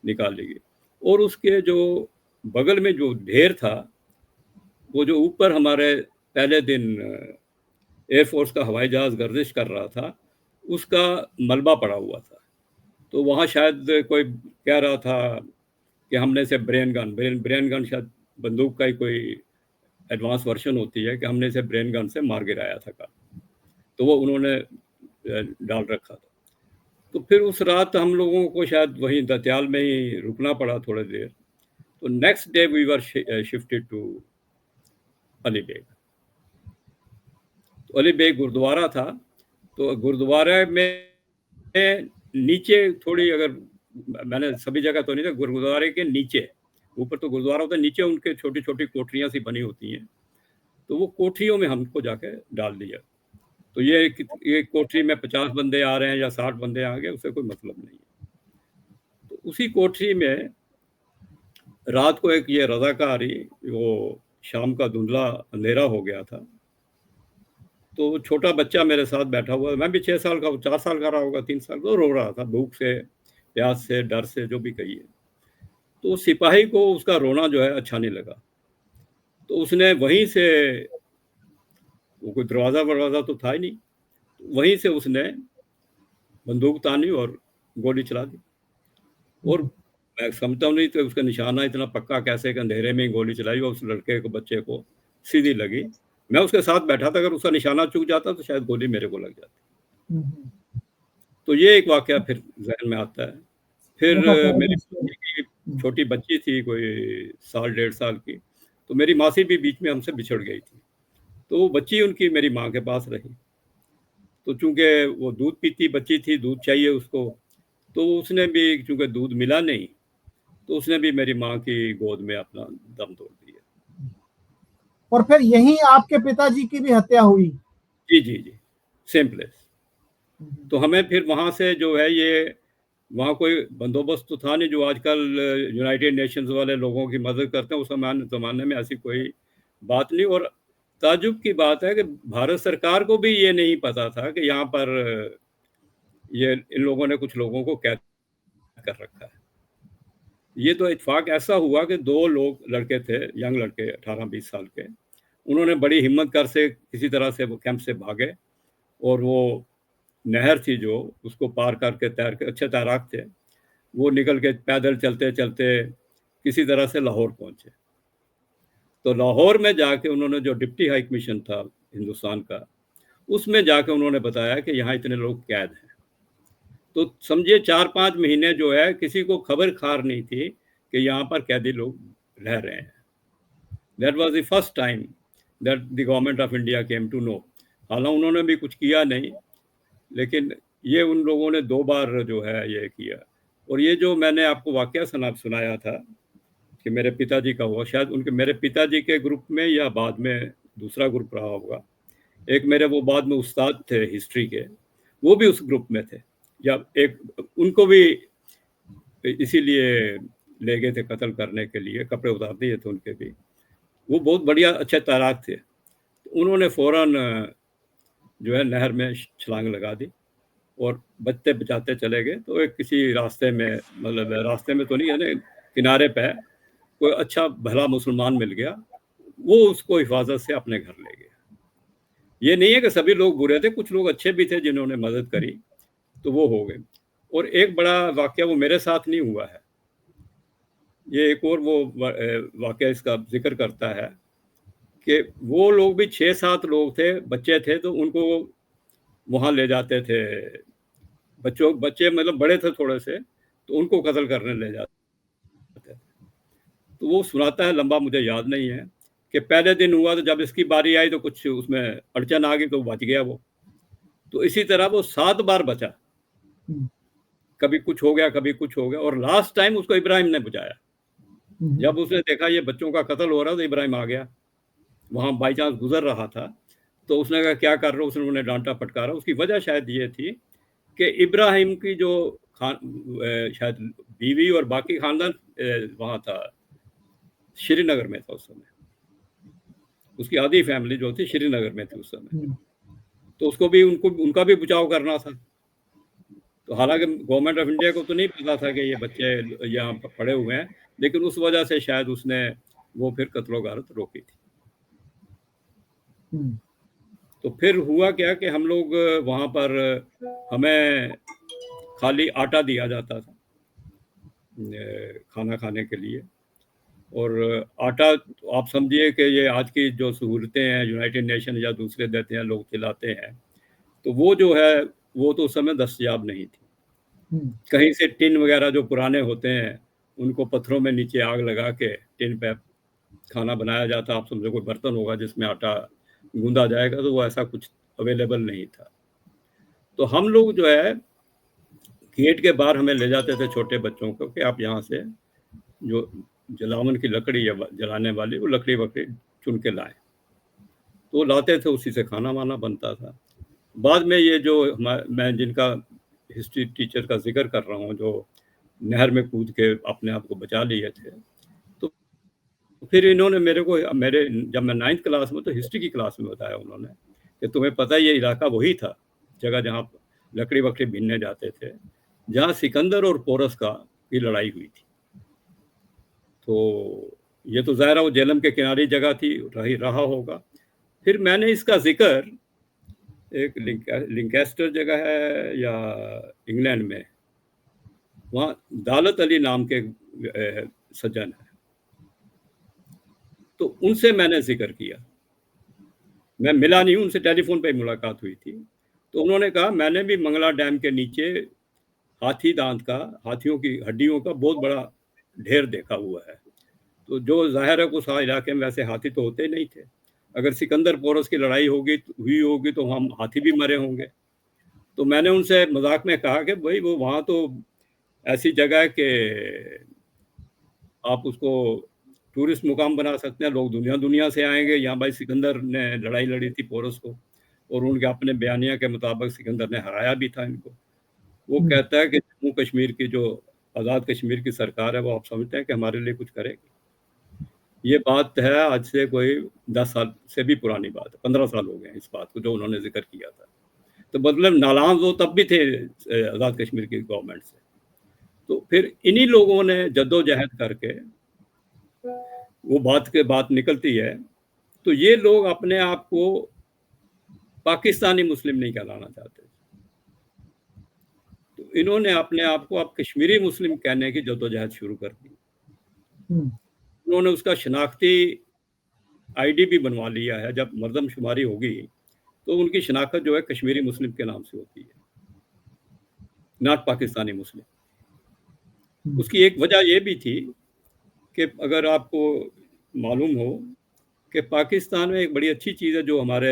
निकाल ली गई। और उसके जो बगल में जो ढेर था, वो जो ऊपर हमारे पहले दिन एयरफोर्स का हवाई जहाज़ गर्दिश कर रहा था, उसका मलबा पड़ा हुआ था। तो वहाँ शायद कोई कह रहा था कि हमने से ब्रेन गन शायद बंदूक का ही कोई एडवांस वर्जन होती है, कि हमने इसे ब्रेन गन से मार गिराया था का। तो वो उन्होंने डाल रखा था। तो फिर उस रात हम लोगों को शायद वहीं दत्याल में ही रुकना पड़ा थोड़ी देर। तो next day we were shifted to Ali Beg. तो अली बेग गुरुद्वारा था, तो गुरुद्वारे में नीचे थोड़ी, अगर मैंने सभी जगह तो नहीं था, गुरुद्वारे के नीचे, ऊपर तो गुरुद्वारा होता है, नीचे उनके छोटी छोटी कोठरियाँ सी बनी होती हैं। तो वो कोठरियों में हमको जाके डाल दिया। तो ये कोठरी में 50 बंदे आ रहे हैं या 60 बंदे आ गए, उससे कोई मतलब नहीं है। तो उसी कोठरी में रात को एक ये रज़ाकार ही, वो शाम का धुंधला अंधेरा हो गया था, तो छोटा बच्चा मेरे साथ बैठा हुआ, मैं भी 6 साल का, 4 साल का रहा होगा, 3 साल का, रो रहा था भूख से, प्यास से, डर से, जो भी कहिए। तो सिपाही को उसका रोना जो है अच्छा नहीं लगा, तो उसने वहीं से, वो कोई दरवाज़ा तो था ही नहीं, वहीं से उसने बंदूक तानी और गोली चला दी। और मैं समझता नहीं तो उसका निशाना इतना पक्का कैसे कि अंधेरे में ही गोली चलाई और उस लड़के को, बच्चे को सीधी लगी। मैं उसके साथ बैठा था, अगर उसका निशाना चूक जाता तो शायद गोली मेरे को लग जाती। तो ये एक वाकया फिर ज़हन में आता है। फिर मेरी छोटी बच्ची थी, कोई साल 1.5 साल की, तो मेरी मासी भी बीच में हमसे बिछड़ गई थी, तो वो बच्ची उनकी मेरी माँ के पास रही। तो चूँकि वो दूध पीती बच्ची थी, दूध चाहिए उसको, तो उसने भी, चूँकि दूध मिला नहीं, तो उसने भी मेरी माँ की गोद में अपना दम तोड़ दिया। और फिर यहीं आपके पिताजी की भी हत्या हुई? जी, जी, जी, सेम प्लेस। तो हमें फिर वहाँ से जो है ये, वहाँ कोई बंदोबस्त तो था नहीं जो आजकल यूनाइटेड नेशंस वाले लोगों की मदद करते हैं, उस ज़माने में ऐसी कोई बात नहीं। और ताज्जुब की बात है कि भारत सरकार को भी ये नहीं पता था कि यहाँ पर ये इन लोगों ने कुछ लोगों को कैद कर रखा है। ये तो इत्तेफाक ऐसा हुआ कि 2 लोग, लड़के थे, यंग लड़के 18-20 साल के, उन्होंने बड़ी हिम्मत कर से किसी तरह से वो कैंप से भागे और वो नहर थी जो, उसको पार करके, तैर के, अच्छे तैराक थे, वो निकल के पैदल चलते-चलते किसी तरह से लाहौर पहुँचे। तो लाहौर में जाके उन्होंने, जो डिप्टी हाई कमीशन था हिंदुस्तान का, उसमें जाके उन्होंने बताया कि यहाँ इतने लोग कैद हैं। तो समझिए 4-5 महीने जो है किसी को खबर-खार नहीं थी कि यहाँ पर कैदी लोग रह रहे हैं। That was the first time that the government of India came to know. हालाँकि उन्होंने भी कुछ किया नहीं, लेकिन ये उन लोगों ने 2 बार जो है ये किया। और ये जो मैंने आपको वाकया सुनाया था कि मेरे पिताजी का हुआ, शायद उनके, मेरे पिताजी के ग्रुप में या बाद में दूसरा ग्रुप रहा होगा। एक मेरे वो बाद में उस्ताद थे हिस्ट्री के, वो भी उस ग्रुप में थे, या एक उनको भी इसीलिए ले गए थे कत्ल करने के लिए, कपड़े उतार दिए थे उनके भी। वो बहुत बढ़िया अच्छे तैराक थे। उन्होंने फ़ौरन जो है नहर में छलांग लगा दी और बचते बचाते चले गए। तो एक किसी रास्ते में, मतलब रास्ते में तो नहीं है ना, किनारे पे कोई अच्छा भला मुसलमान मिल गया, वो उसको हिफाजत से अपने घर ले गया। ये नहीं है कि सभी लोग बुरे थे, कुछ लोग अच्छे भी थे जिन्होंने मदद करी, तो वो हो गए। और एक बड़ा वाकया वो मेरे साथ नहीं हुआ है, ये एक और वो वाकया इसका जिक्र करता है कि वो लोग भी 6-7 लोग थे, बच्चे थे, तो उनको वहाँ ले जाते थे। बच्चे मतलब बड़े थे थोड़े से, तो उनको कत्ल करने ले जाते थे। तो वो सुनाता है, लंबा मुझे याद नहीं है, कि पहले दिन हुआ तो जब इसकी बारी आई तो कुछ उसमें अड़चन आ गई तो बच गया वो। तो इसी तरह वो 7 बार बचा, कभी कुछ हो गया, कभी कुछ हो गया, और लास्ट टाइम उसको इब्राहिम ने बचाया। जब उसने देखा ये बच्चों का कत्ल हो रहा तो इब्राहिम आ गया, वहाँ बाई चांस गुजर रहा था, तो उसने कहा क्या कर रहे हो, उसने उन्हें डांटा फटकारा। उसकी वजह शायद ये थी कि इब्राहिम की जो शायद बीवी और बाकी खानदान वहाँ था, श्रीनगर में था उस समय, उसकी आधी फैमिली जो थी श्रीनगर में थी उस समय, तो उसको भी, उनका भी बचाव करना था। तो हालांकि गवर्नमेंट ऑफ इंडिया को तो नहीं पता था कि ये बच्चे यहाँ पड़े हुए हैं, लेकिन उस वजह से शायद उसने वो फिर कत्लो गारत रोकी थी। तो फिर हुआ क्या कि हम लोग वहाँ पर, हमें खाली आटा दिया जाता था खाना खाने के लिए। और आटा तो आप समझिए कि ये आज की जो सहूलतें हैं यूनाइटेड नेशन या दूसरे देते हैं, लोग खिलाते हैं, तो वो जो है वो तो उस समय दस्तयाब नहीं थी। कहीं से टिन वगैरह जो पुराने होते हैं, उनको पत्थरों में नीचे आग लगा के टिन पे खाना बनाया जाता। आप समझो कोई बर्तन होगा जिसमें आटा गूंदा जाएगा, तो वो ऐसा कुछ अवेलेबल नहीं था। तो हम लोग जो है गेट के बाहर हमें ले जाते थे छोटे बच्चों को कि आप यहाँ से जो जलावन की लकड़ी या जलाने वाली वो लकड़ी वकड़ी चुन के लाएं। तो लाते थे, उसी से खाना वाना बनता था। बाद में ये जो मैं जिनका हिस्ट्री टीचर का जिक्र कर रहा हूँ, जो नहर में कूद के अपने आप को बचा लिए थे, तो फिर इन्होंने मेरे को, जब मैं 9th क्लास में, तो हिस्ट्री की क्लास में बताया उन्होंने कि तुम्हें पता है ये इलाका वही था, जगह जहाँ लकड़ी वकड़ी बीनने जाते थे, जहाँ सिकंदर और पोरस की लड़ाई हुई थी। तो ये तो ज़ाहिर है वो झेलम के किनारे जगह थी, रहा होगा। फिर मैंने इसका जिक्र एक लिंकेस्टर जगह है या इंग्लैंड में, वहाँ दालत अली नाम के सज्जन है, तो उनसे मैंने जिक्र किया। मैं मिला नहीं, उनसे टेलीफोन पे मुलाकात हुई थी। तो उन्होंने कहा मैंने भी मंगला डैम के नीचे हाथी दांत का, हाथियों की हड्डियों का बहुत बड़ा ढेर देखा हुआ है। तो जो जाहिर है उस इलाके में वैसे हाथी तो होते नहीं थे। अगर सिकंदर पोरस की लड़ाई हुई होगी तो हम हाथी भी मरे होंगे। तो मैंने उनसे मजाक में कहा कि भाई वो वहाँ तो ऐसी जगह है कि आप उसको टूरिस्ट मुकाम बना सकते हैं, लोग दुनिया से आएंगे। यहाँ भाई सिकंदर ने लड़ाई लड़ी थी पोरस को, और उनके अपने बयानिया के मुताबिक सिकंदर ने हराया भी था इनको। वो कहता है कि जम्मू कश्मीर की जो आज़ाद कश्मीर की सरकार है वो आप समझते हैं कि हमारे लिए कुछ करेगी। ये बात है आज से कोई 10 साल से भी पुरानी बात है, 15 साल हो गए इस बात को जो उन्होंने जिक्र किया था। तो मतलब नाराज वो तब भी थे आज़ाद कश्मीर की गवर्नमेंट से। तो फिर इन्हीं लोगों ने जद्दोजहद करके वो बात निकलती है। तो ये लोग अपने आप को पाकिस्तानी मुस्लिम नहीं कहलाना चाहते, तो इन्होंने अपने आप को अब कश्मीरी मुस्लिम कहने की जद्दोजहद शुरू कर दी। उन्होंने उसका शनाख्ती आईडी भी बनवा लिया है। जब मर्दमशुमारी होगी तो उनकी शनाख्त जो है कश्मीरी मुस्लिम के नाम से होती है, नॉट पाकिस्तानी मुस्लिम। उसकी एक वजह यह भी थी कि अगर आपको मालूम हो कि पाकिस्तान में एक बड़ी अच्छी चीज़ है जो हमारे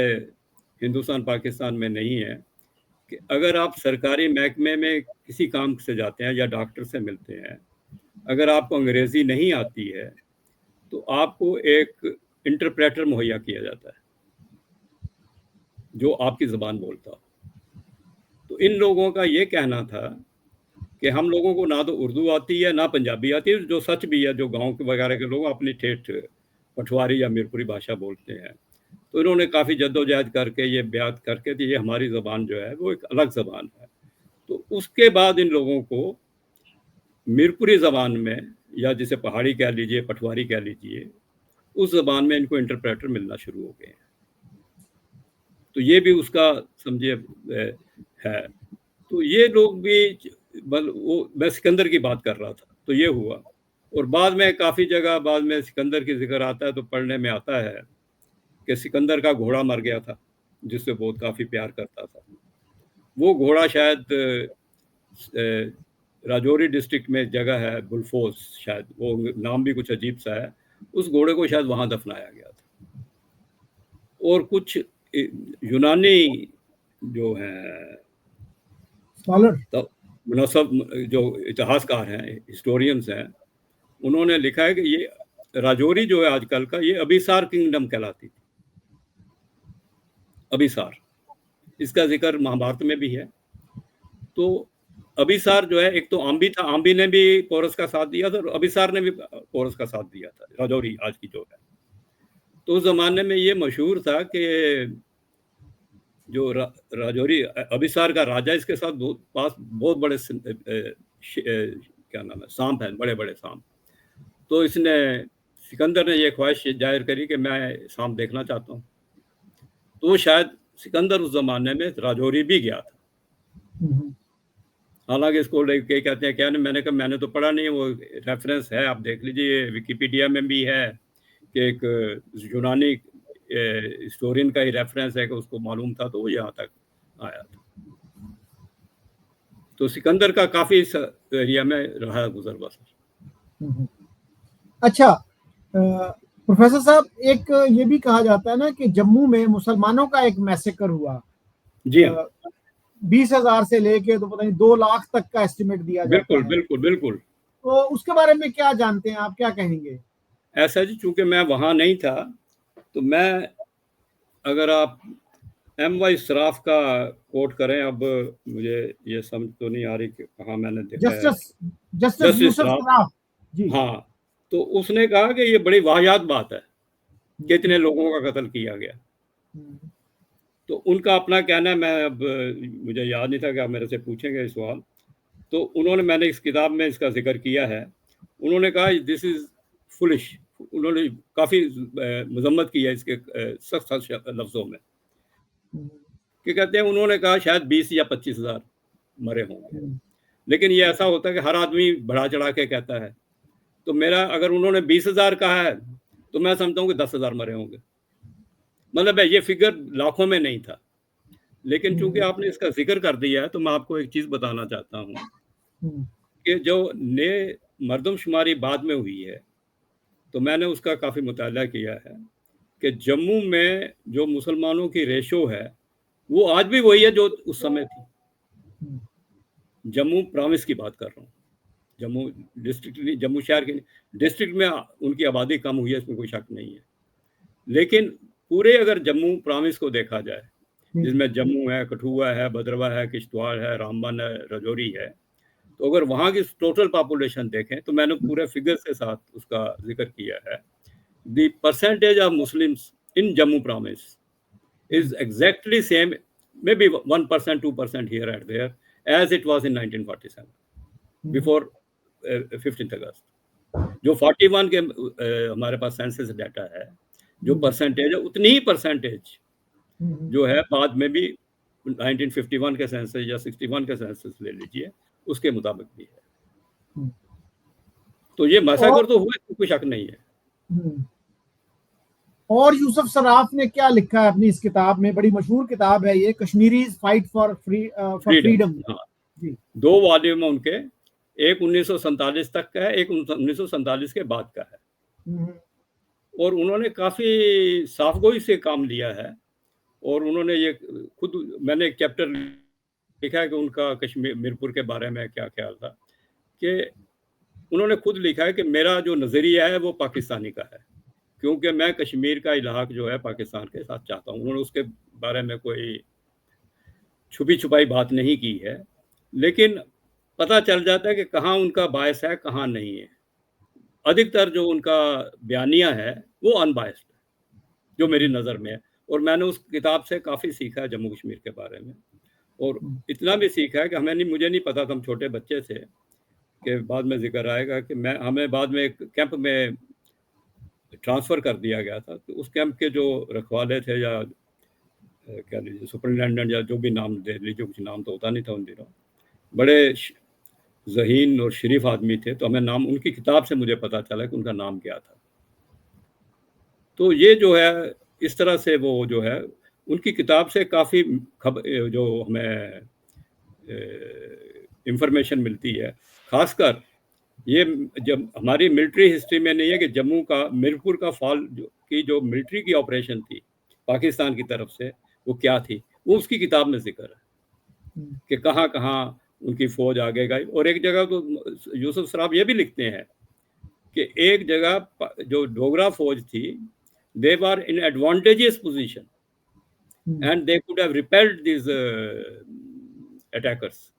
हिंदुस्तान पाकिस्तान में नहीं है, कि अगर आप सरकारी महकमे में किसी काम से जाते हैं या डॉक्टर से मिलते हैं, अगर आपको अंग्रेज़ी नहीं आती है तो आपको एक इंटरप्रेटर मुहैया किया जाता है जो आपकी ज़बान बोलता हो। तो इन लोगों का ये कहना था कि हम लोगों को ना तो उर्दू आती है ना पंजाबी आती है, जो सच भी है। जो गांव के वगैरह के लोग अपनी ठेठ पठवारी या मीरपुरी भाषा बोलते हैं। तो इन्होंने काफ़ी जद्दोजहद करके ये बयात करके कि ये हमारी ज़बान जो है वो एक अलग ज़बान है। तो उसके बाद इन लोगों को मीरपुरी ज़बान में, या जिसे पहाड़ी कह लीजिए, पठवारी कह लीजिए, उस ज़बान में इनको इंटरप्रेटर मिलना शुरू हो गए हैं। तो ये भी उसका समझिए है। तो ये लोग भी वो, मैं सिकंदर की बात कर रहा था, तो ये हुआ। और बाद में काफ़ी जगह बाद में सिकंदर की जिक्र आता है तो पढ़ने में आता है कि सिकंदर का घोड़ा मर गया था जिससे बहुत काफ़ी प्यार करता था। वो घोड़ा शायद राजौरी डिस्ट्रिक्ट में जगह है बुलफोस, शायद वो नाम भी कुछ अजीब सा है। उस घोड़े को शायद वहाँ दफनाया गया था। और कुछ यूनानी जो हैं तो मुनसब जो इतिहासकार हैं, हिस्टोरियंस हैं, उन्होंने लिखा है कि ये राजौरी जो है आजकल का, ये अभिसार किंगडम कहलाती थी। अभिसार, इसका जिक्र महाभारत में भी है। तो अभिसार जो है, एक तो आम्बी था, आम्बी ने भी पोरस का साथ दिया था और अभिसार ने भी पोरस का साथ दिया था, राजौरी आज की जो है। तो उस जमाने में ये मशहूर था कि जो राजौरी अभिसार का राजा, इसके साथ पास बहुत बड़े क्या नाम है, सांप हैं, बड़े बड़े सांप। तो इसने, सिकंदर ने ये ख्वाहिश जाहिर करी कि मैं सांप देखना चाहता हूँ। तो शायद सिकंदर उस जमाने में राजौरी भी गया था। हालांकि इसको लेके कहते हैं क्या, मैंने कहा मैंने तो पढ़ा नहीं, वो रेफरेंस है, आप देख लीजिए, विकिपीडिया में भी है कि एक यूनानी हिस्टोरियन का ही रेफरेंस है कि उसको मालूम था, तो वो यहाँ तक आया था। तो सिकंदर का काफ़ी एरिया में रहा गुजर बसर। अच्छा प्रोफेसर साहब, एक ये भी कहा जाता है ना कि जम्मू में मुसलमानों का एक मैसेकर हुआ। जी हाँ, 20,000 से लेके तो पता नहीं 2 लाख तक का एस्टिमेट दिया जाता बिल्कुल है। बिल्कुल बिल्कुल। तो उसके बारे में क्या जानते हैं आप, क्या कहेंगे? ऐसा जी, चूंकि मैं वहाँ नहीं था, तो मैं, अगर आप M.Y. सराफ का कोट करें, अब मुझे ये समझ तो नहीं आ रही कि कहाँ मैंने देखा है, जस्टिस यूसुफ सराफ जी। हाँ, तो उसने कहा कि ये बड़ी वाहियात बात है कि इतने लोगों का कत्ल किया गया। तो उनका अपना कहना है, मैं अब मुझे याद नहीं था कि आप मेरे से पूछेंगे इस सवाल, तो उन्होंने, मैंने इस किताब में इसका जिक्र किया है, उन्होंने कहा दिस इज़ फुलिश, उन्होंने काफ़ी मजम्मत की है इसके सख्त लफ्ज़ों में, कि कहते हैं उन्होंने कहा शायद 20 या 25 हज़ार मरे होंगे, लेकिन ये ऐसा होता है कि हर आदमी बढ़ा चढ़ा के कहता है, तो मेरा, अगर उन्होंने 20,000 कहा है तो मैं समझता हूँ कि 10,000 मरे होंगे, मतलब है ये फिगर लाखों में नहीं था। लेकिन चूंकि आपने इसका जिक्र कर दिया है तो मैं आपको एक चीज़ बताना चाहता हूँ कि जो नए मरदमशुमारी बाद में हुई है, तो मैंने उसका काफ़ी मुताला किया है कि जम्मू में जो मुसलमानों की रेशो है वो आज भी वही है जो उस समय थी। जम्मू प्रॉविंस की बात कर रहा हूँ, जम्मू डिस्ट्रिक्ट नहीं, जम्मू शहर के डिस्ट्रिक्ट में उनकी आबादी कम हुई है, इसमें कोई शक नहीं है, लेकिन पूरे अगर जम्मू प्रॉविंस को देखा जाए, जिसमें जम्मू है, कठुआ है, भद्रवाह है, किश्तवाड़ है, रामबन है, राजौरी है, तो अगर वहाँ की टोटल पॉपुलेशन देखें तो मैंने पूरे फिगर के साथ उसका जिक्र किया है। The percentage of Muslims in Jammu province is exactly same, maybe 1%, 2% here and there, as it was in 1947, before 15th August. जो 41 के हमारे पास सेंसस डाटा है, जो परसेंटेज है, उतनी ही परसेंटेज जो है बाद में भी 1951 के सेंसस या 61 के सेंसस ले लीजिए, उसके मुताबिक भी है। तो ये मैसाकर तो हुआ, कोई शक नहीं है। और यूसुफ सराफ ने क्या लिखा है अपनी इस किताब में, बड़ी मशहूर किताब है ये, कश्मीरीज फाइट फॉर फ्रीडम। हाँ, 2 वॉल्यूम उनके, एक 1947 तक का है, एक 1947 के बाद का है, और उन्होंने काफ़ी साफगोई से काम लिया है, और उन्होंने ये खुद, मैंने एक चैप्टर लिखा है कि उनका कश्मीर मीरपुर के बारे में क्या ख्याल था, कि उन्होंने खुद लिखा है कि मेरा जो नज़रिया है वो पाकिस्तानी का है, क्योंकि मैं कश्मीर का इलाक़ जो है पाकिस्तान के साथ चाहता हूँ। उन्होंने उसके बारे में कोई छुपी छुपाई बात नहीं की है, लेकिन पता चल जाता है कि कहाँ उनका बायस है, कहाँ नहीं है। अधिकतर जो उनका बयानिया है वो अनबायस्ड है, जो मेरी नज़र में है, और मैंने उस किताब से काफ़ी सीखा है जम्मू कश्मीर के बारे में, और इतना भी सीखा है कि मुझे नहीं पता था, हम छोटे बच्चे थे, कि बाद में जिक्र आएगा कि हमें बाद में एक कैंप में ट्रांसफ़र कर दिया गया था, तो उस कैंप के जो रखवाले थे, या क्या लीजिए सुपरिटेंडेंट, या जो भी नाम दे लीजिए, कुछ नाम तो होता नहीं था उन दिनों, बड़े ज़हीन और शरीफ आदमी थे, तो हमें नाम, उनकी किताब से मुझे पता चला कि उनका नाम क्या था। तो ये जो है, इस तरह से वो जो है, उनकी किताब से काफ़ी जो हमें इंफॉर्मेशन मिलती है। ख़ासकर ये जब हमारी मिलिट्री हिस्ट्री में नहीं है कि जम्मू का, मीरपुर का फॉल की जो मिलिट्री की ऑपरेशन थी पाकिस्तान की तरफ से, वो क्या थी, वो उसकी किताब में जिक्र है कि कहाँ कहाँ उनकी फौज आगे गई। और एक जगह तो यूसुफ सराफ ये भी लिखते हैं कि एक जगह जो डोगरा फौज थी, they were in advantageous position and they could have repelled this attackers,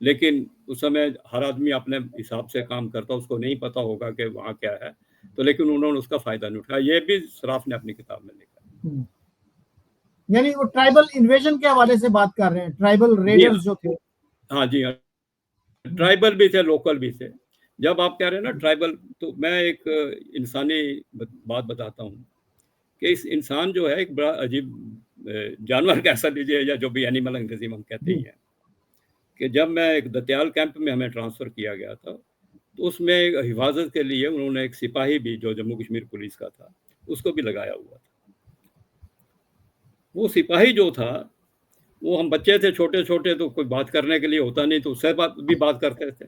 लेकिन उस समय हर आदमी अपने हिसाब से काम करता, उसको नहीं पता होगा कि वहाँ क्या है, तो लेकिन उन्होंने उसका फायदा नहीं उठाया। ये भी सराफ ने अपनी किताब में लिखा। यानी वो ट्राइबल इन्वेजन के हवाले से बात कर रहे हैं, ट्राइबल रेडर्स जो थे। हाँ जी, हाँ, ट्राइबल भी थे, लोकल भी थे। जब आप कह रहे हैं ना ट्राइबल, तो मैं एक इंसानी बात बताता हूँ कि इस इंसान जो है एक बड़ा अजीब जानवर कह लीजिए, या जो भी एनिमल अंग्रेजी में हम कहते हैं, कि जब मैं एक दत्याल कैंप में हमें ट्रांसफ़र किया गया था, तो उसमें हिफाजत के लिए उन्होंने एक सिपाही भी, जो जम्मू कश्मीर पुलिस का था, उसको भी लगाया हुआ था। वो सिपाही जो था, वो, हम बच्चे थे छोटे छोटे, तो कोई बात करने के लिए होता नहीं, तो उससे भी बात करते थे।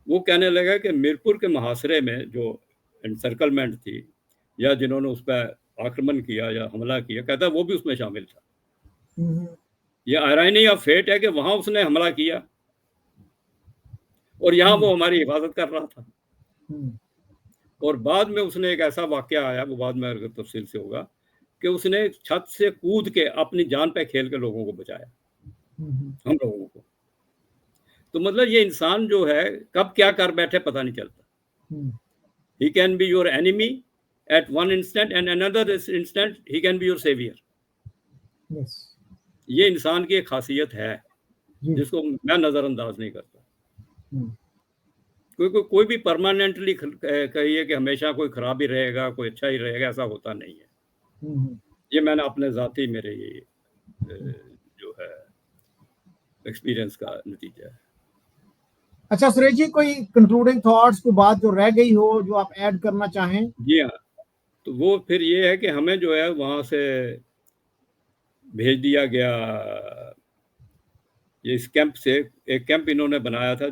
वो कहने लगा कि मीरपुर के मुहासरे में जो एनसर्कलमेंट थी, या जिन्होंने उस पर आक्रमण किया या हमला किया, कहता वो भी उसमें शामिल था। ये आयरनी ऑफ फेट है कि वहां उसने हमला किया और यहाँ वो हमारी हिफाजत कर रहा था। और बाद में उसने एक ऐसा वाकया आया, वो बाद में अगर तफसील से होगा, कि उसने छत से कूद के अपनी जान पे खेल के लोगों को बचाया, हम लोगों को। तो मतलब ये इंसान जो है कब क्या कर बैठे पता नहीं चलता। He can be your enemy at one instant and another instant he can be your savior. Yes, ये इंसान की एक खासियत है जी, जिसको मैं नज़रअंदाज नहीं करता। हम्म, कोई भी परमानेंटली कहिए कि हमेशा कोई खराब ही रहेगा, कोई अच्छा ही रहेगा, ऐसा होता नहीं है। हम्म, ये मैंने अपने ज़ाती मेरे ये जो है एक्सपीरियंस का नतीजा है। अच्छा सुरेश जी, कोई कंक्लूडिंग थॉट्स, कोई बात जो रह गई हो जो आप ऐड करना चाहें? जी हाँ, तो वो फिर ये है कि हमें जो है वहाँ से भेज दिया गया, ये इस कैंप से। एक कैंप इन्होंने बनाया था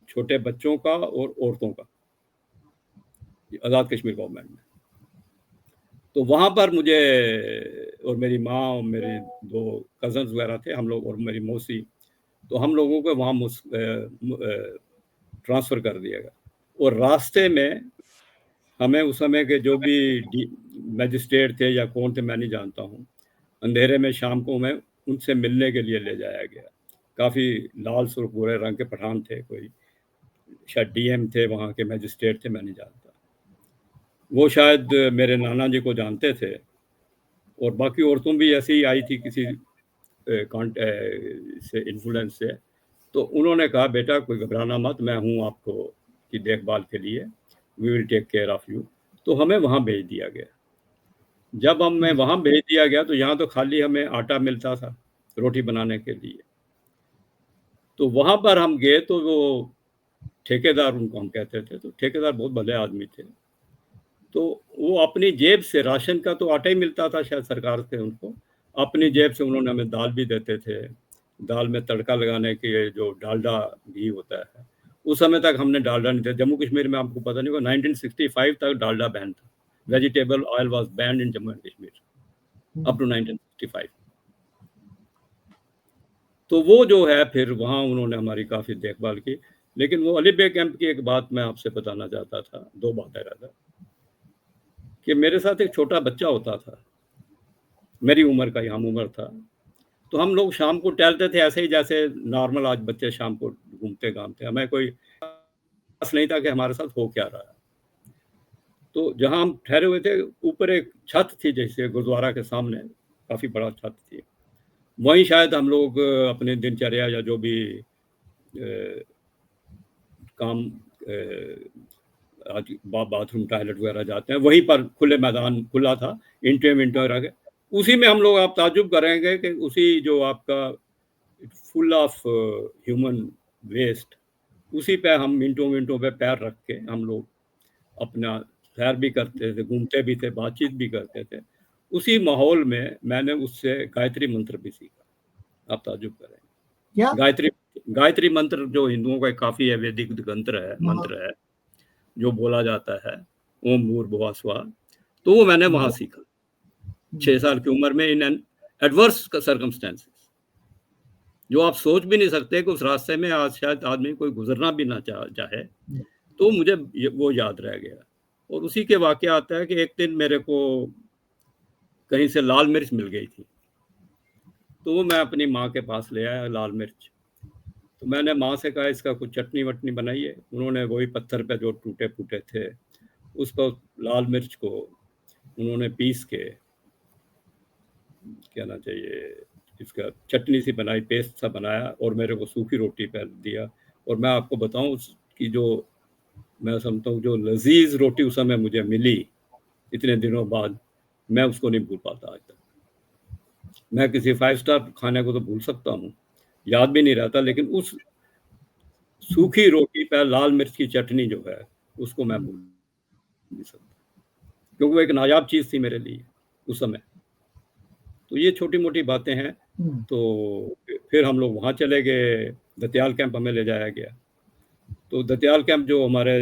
छोटे बच्चों का और औरतों का, आज़ाद कश्मीर गवर्नमेंट में। तो वहाँ पर मुझे और मेरी माँ और मेरे 2 कज़न्स वगैरह थे, हम लोग और मेरी मौसी, तो हम लोगों को वहाँ ट्रांसफ़र कर दिया गया। और रास्ते में हमें उस समय के जो भी मजिस्ट्रेट थे या कौन थे मैं नहीं जानता हूँ, अंधेरे में शाम को हमें उनसे मिलने के लिए ले जाया गया। काफ़ी लाल सुर्ख-भूरे रंग के पठान थे, कोई शायद डीएम थे, वहाँ के मजिस्ट्रेट थे, मैं नहीं जानता। वो शायद मेरे नाना जी को जानते थे और बाकी औरतों भी ऐसे ही आई थी किसी से इन्फ्लुएंस से। तो उन्होंने कहा, बेटा कोई घबराना मत, मैं हूँ आपको की देखभाल के लिए, we will take care of you. तो हमें वहाँ भेज दिया गया। जब हमें वहाँ भेज दिया गया तो यहाँ तो खाली हमें आटा मिलता था रोटी बनाने के लिए। तो वहाँ पर हम गए तो वो ठेकेदार, उनको हम कहते थे, तो ठेकेदार बहुत भले आदमी थे। तो वो अपनी जेब से, राशन का तो आटा ही मिलता था शायद सरकार से उनको, अपनी जेब से उन्होंने हमें दाल भी देते थे। दाल में तड़का लगाने के लिए जो डालडा घी होता है, उस समय तक हमने डालडा नहीं था। जम्मू कश्मीर में आपको पता नहीं होगा, 1965 तक डालडा बैन था। Vegetable oil was banned in Jammu and Kashmir up to 1965। तो वो जो है फिर वहाँ उन्होंने हमारी काफ़ी देखभाल की। लेकिन वो अली बेग कैंप की एक बात मैं आपसे बताना चाहता था, 2 बातें rather, कि मेरे साथ एक छोटा बच्चा होता था, मेरी उम्र का ही, हम उम्र था। तो हम लोग शाम को टहलते थे ऐसे ही जैसे नॉर्मल आज बच्चे शाम को घूमते-घामते। हमें कोई आस नहीं था कि हमारे साथ हो क्या रहा है। तो जहाँ हम ठहरे हुए थे, ऊपर एक छत थी जैसे गुरुद्वारा के सामने, काफ़ी बड़ा छत थी। वहीं शायद हम लोग अपने दिनचर्या या जो भी काम आज बाथरूम, टॉयलेट वगैरह जाते हैं, वहीं पर खुले मैदान खुला था, ईंटें-वींटें रख के। उसी में हम लोग, आप ताज्जुब करेंगे कि उसी जो आपका फुल ऑफ ह्यूमन वेस्ट, उसी पे हम मिनटों-मिनटों पे पैर रख के हम लोग अपना सैर भी करते थे, घूमते भी थे, बातचीत भी करते थे। उसी माहौल में मैंने उससे गायत्री मंत्र भी सीखा। आप ताज्जुब करेंगे। क्या? गायत्री गायत्री मंत्र जो हिंदुओं का काफ़ी है, वैदिक हाँ, मंत्र है, जो बोला जाता है, ओम भूर्भुवः स्वः। तो वो मैंने वहाँ सीखा, 6 साल की उम्र में, इन एन एडवर्स सर्कमस्टेंसेस, जो आप सोच भी नहीं सकते कि उस रास्ते में आज शायद आदमी कोई गुज़रना भी ना चाहे। तो मुझे वो याद रह गया। और उसी के वाक़या आता है कि एक दिन मेरे को कहीं से लाल मिर्च मिल गई थी। तो वो मैं अपनी माँ के पास ले आया, लाल मिर्च। तो मैंने माँ से कहा, इसका कुछ चटनी-वटनी बनाइए। उन्होंने वही पत्थर पे जो टूटे-फूटे थे, उसको, लाल मिर्च को उन्होंने पीस के, कहना चाहिए, इसका चटनी सी बनाई, पेस्ट सा बनाया और मेरे को सूखी रोटी पे दिया। और मैं आपको बताऊँ, उसकी जो, मैं समझता हूँ, जो लज़ीज़ रोटी उस समय मुझे मिली इतने दिनों बाद, मैं उसको नहीं भूल पाता आज तक। मैं किसी 5 स्टार खाने को तो भूल सकता हूँ, याद भी नहीं रहता, लेकिन उस सूखी रोटी पे लाल मिर्च की चटनी जो है, उसको मैं भूल नहीं सकता, क्योंकि वो एक नायाब चीज़ थी मेरे लिए उस समय। तो ये छोटी-मोटी बातें हैं। तो फिर हम लोग वहाँ चले गए, दतियाल कैंप हमें ले जाया गया। तो दतियाल कैंप जो हमारे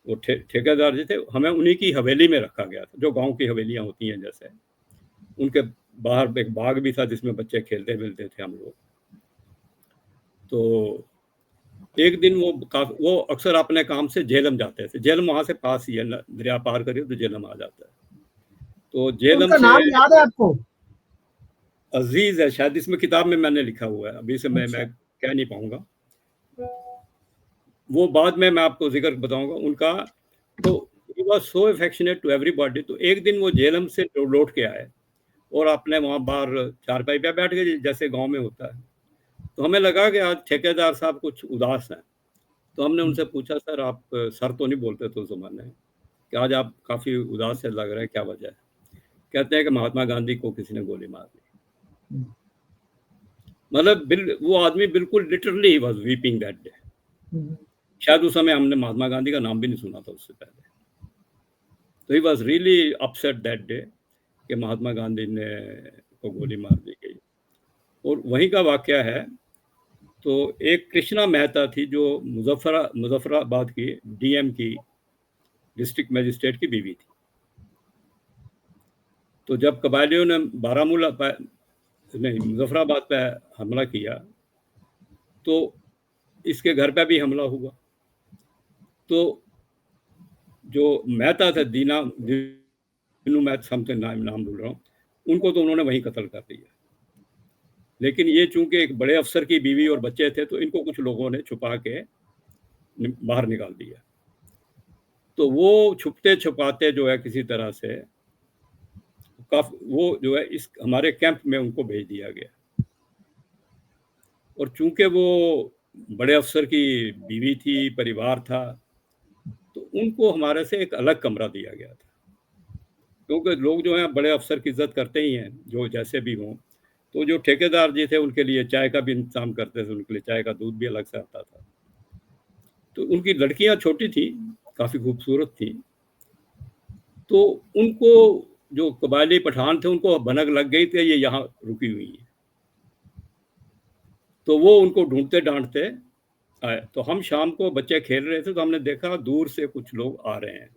वो ठेकेदार जी थे, हमें उन्हीं की हवेली में रखा गया था, जो गाँव की हवेलियाँ होती हैं जैसे। उनके बाहर एक बाग भी था जिसमें बच्चे खेलते-वेलते थे हम लोग। तो एक दिन वो अक्सर अपने काम से झेलम जाते थे। झेलम वहाँ से पास ही है, दरिया पार करिए तो झेलम आ जाता है। तो झेलम उनका से, नाम याद है आपको? अज़ीज़ है शायद, इसमें किताब में मैंने लिखा हुआ है, अभी से मैं अच्छा, कह नहीं पाऊँगा। वो बाद में मैं आपको ज़िक्र बताऊँगा उनका। तो he was so affectionate to everybody. तो एक दिन वो झेलम से लौट के आए और अपने वहाँ बाहर चारपाई पे बैठ गए जैसे गांव में होता है। तो हमें लगा कि आज ठेकेदार साहब कुछ उदास हैं। तो हमने उनसे पूछा, सर आप सर तो नहीं बोलते तो ज़माने कि आज आप काफ़ी उदास से लग रहे हैं, क्या वजह है? कहते हैं कि महात्मा गांधी को किसी ने गोली मार दी। मतलब वो आदमी बिल्कुल literally he was weeping that day. शायद उस समय हमने महात्मा गांधी का नाम भी नहीं सुना था उससे पहले। तो he was really upset that day कि महात्मा गांधी ने को गोली मार दी गई। और वहीं का वाकया है। तो एक कृष्णा मेहता थी जो मुजफ्फराबाद की डीएम की, डिस्ट्रिक्ट मजिस्ट्रेट की बीवी थी। तो जब कबायलियों ने मुजफ्फराबाद पे हमला किया तो इसके घर पे भी हमला हुआ। तो जो मेहता थे, दीनू मेहता समथिंग नाम भूल रहा हूँ, उनको तो उन्होंने वहीं कत्ल कर दिया। लेकिन ये चूंकि एक बड़े अफसर की बीवी और बच्चे थे तो इनको कुछ लोगों ने छुपा के बाहर निकाल दिया। तो वो छुपते छुपाते जो है किसी तरह से वो जो है इस हमारे कैंप में उनको भेज दिया गया। और चूंकि वो बड़े अफसर की बीवी थी, परिवार था, तो उनको हमारे से एक अलग कमरा दिया गया था। क्योंकि लोग जो हैं बड़े अफसर की इज्जत करते ही हैं, जो जैसे भी हों। तो जो ठेकेदार जी थे उनके लिए चाय का भी इंतजाम करते थे, उनके लिए चाय का दूध भी अलग से आता था। तो उनकी लड़कियां छोटी थी, काफ़ी खूबसूरत थी। तो उनको जो कबायली पठान थे उनको भनक लग गई थी ये यहाँ रुकी हुई है। तो वो उनको ढूंढते डांटते आए। तो हम शाम को बच्चे खेल रहे थे तो हमने देखा दूर से कुछ लोग आ रहे हैं।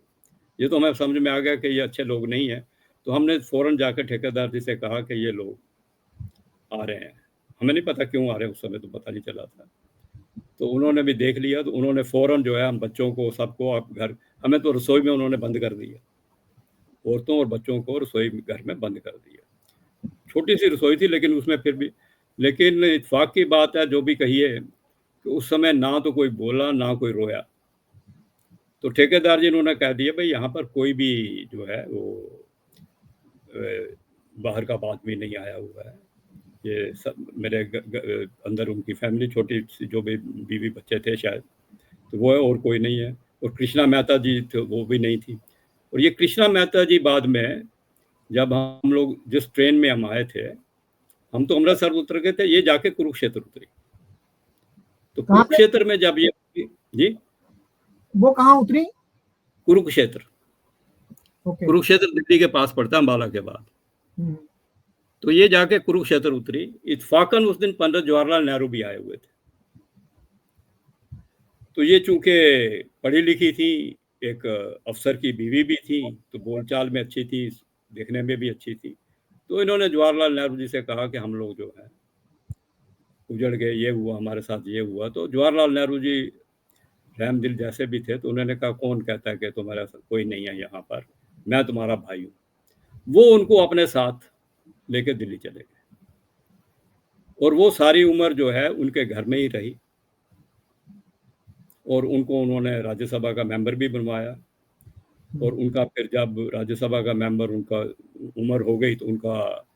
ये तो हमें समझ में आ गया कि ये अच्छे लोग नहीं हैं। तो हमने फ़ौरन जाकर ठेकेदार जी से कहा कि ये लोग आ रहे हैं। हमें नहीं पता क्यों आ रहे हैं, उस समय तो पता नहीं चला था। तो उन्होंने भी देख लिया तो उन्होंने फ़ौरन जो है हम बच्चों को सबको आप घर, हमें तो रसोई में उन्होंने बंद कर दिया। औरतों और बच्चों को रसोई घर में बंद कर दिया। छोटी सी रसोई थी लेकिन उसमें फिर भी, लेकिन इत्तेफाक की बात है जो भी कहिए कि उस समय ना तो कोई बोला ना कोई रोया। तो ठेकेदार जी उन्होंने कह दिया भाई यहाँ पर कोई भी जो है वो बाहर का आदमी नहीं आया हुआ है। ये सब मेरे अंदर उनकी फैमिली छोटी सी जो भी बीवी बच्चे थे शायद, तो वो है और कोई नहीं है। और कृष्णा मेहता जी थे वो भी नहीं थी। और ये कृष्णा मेहता जी बाद में जब हम लोग जिस ट्रेन में हम आए थे, हम तो अमृतसर उतर गए थे, ये जाके कुरुक्षेत्र उतरी। तो कुरुक्षेत्र में जब ये जी वो कहाँ उतरी? कुरुक्षेत्र। कुरुक्षेत्र दिल्ली के पास पड़ता है अम्बाला के बाद। तो ये जाके कुरुक्षेत्र उतरी। इत्तेफाकन उस दिन पंडित जवाहरलाल नेहरू भी आए हुए थे। तो ये चूंकि पढ़ी लिखी थी, एक अफसर की बीवी भी थी, तो बोलचाल में अच्छी थी, देखने में भी अच्छी थी। तो इन्होंने जवाहरलाल नेहरू जी से कहा कि हम लोग जो है उजड़ गए, ये हुआ हमारे साथ, ये हुआ। तो जवाहरलाल नेहरू जी रहम दिल जैसे भी थे तो उन्होंने कहा कौन कहता है कि तुम्हारा कोई नहीं है यहाँ पर, मैं तुम्हारा भाई हूँ। वो उनको अपने साथ लेके दिल्ली चले गए और वो सारी उम्र जो है उनके घर में ही रही। और उनको उन्होंने राज्यसभा का मेंबर भी बनवाया। और उनका फिर जब राज्यसभा का मेंबर उनका उम्र हो गई तो उनका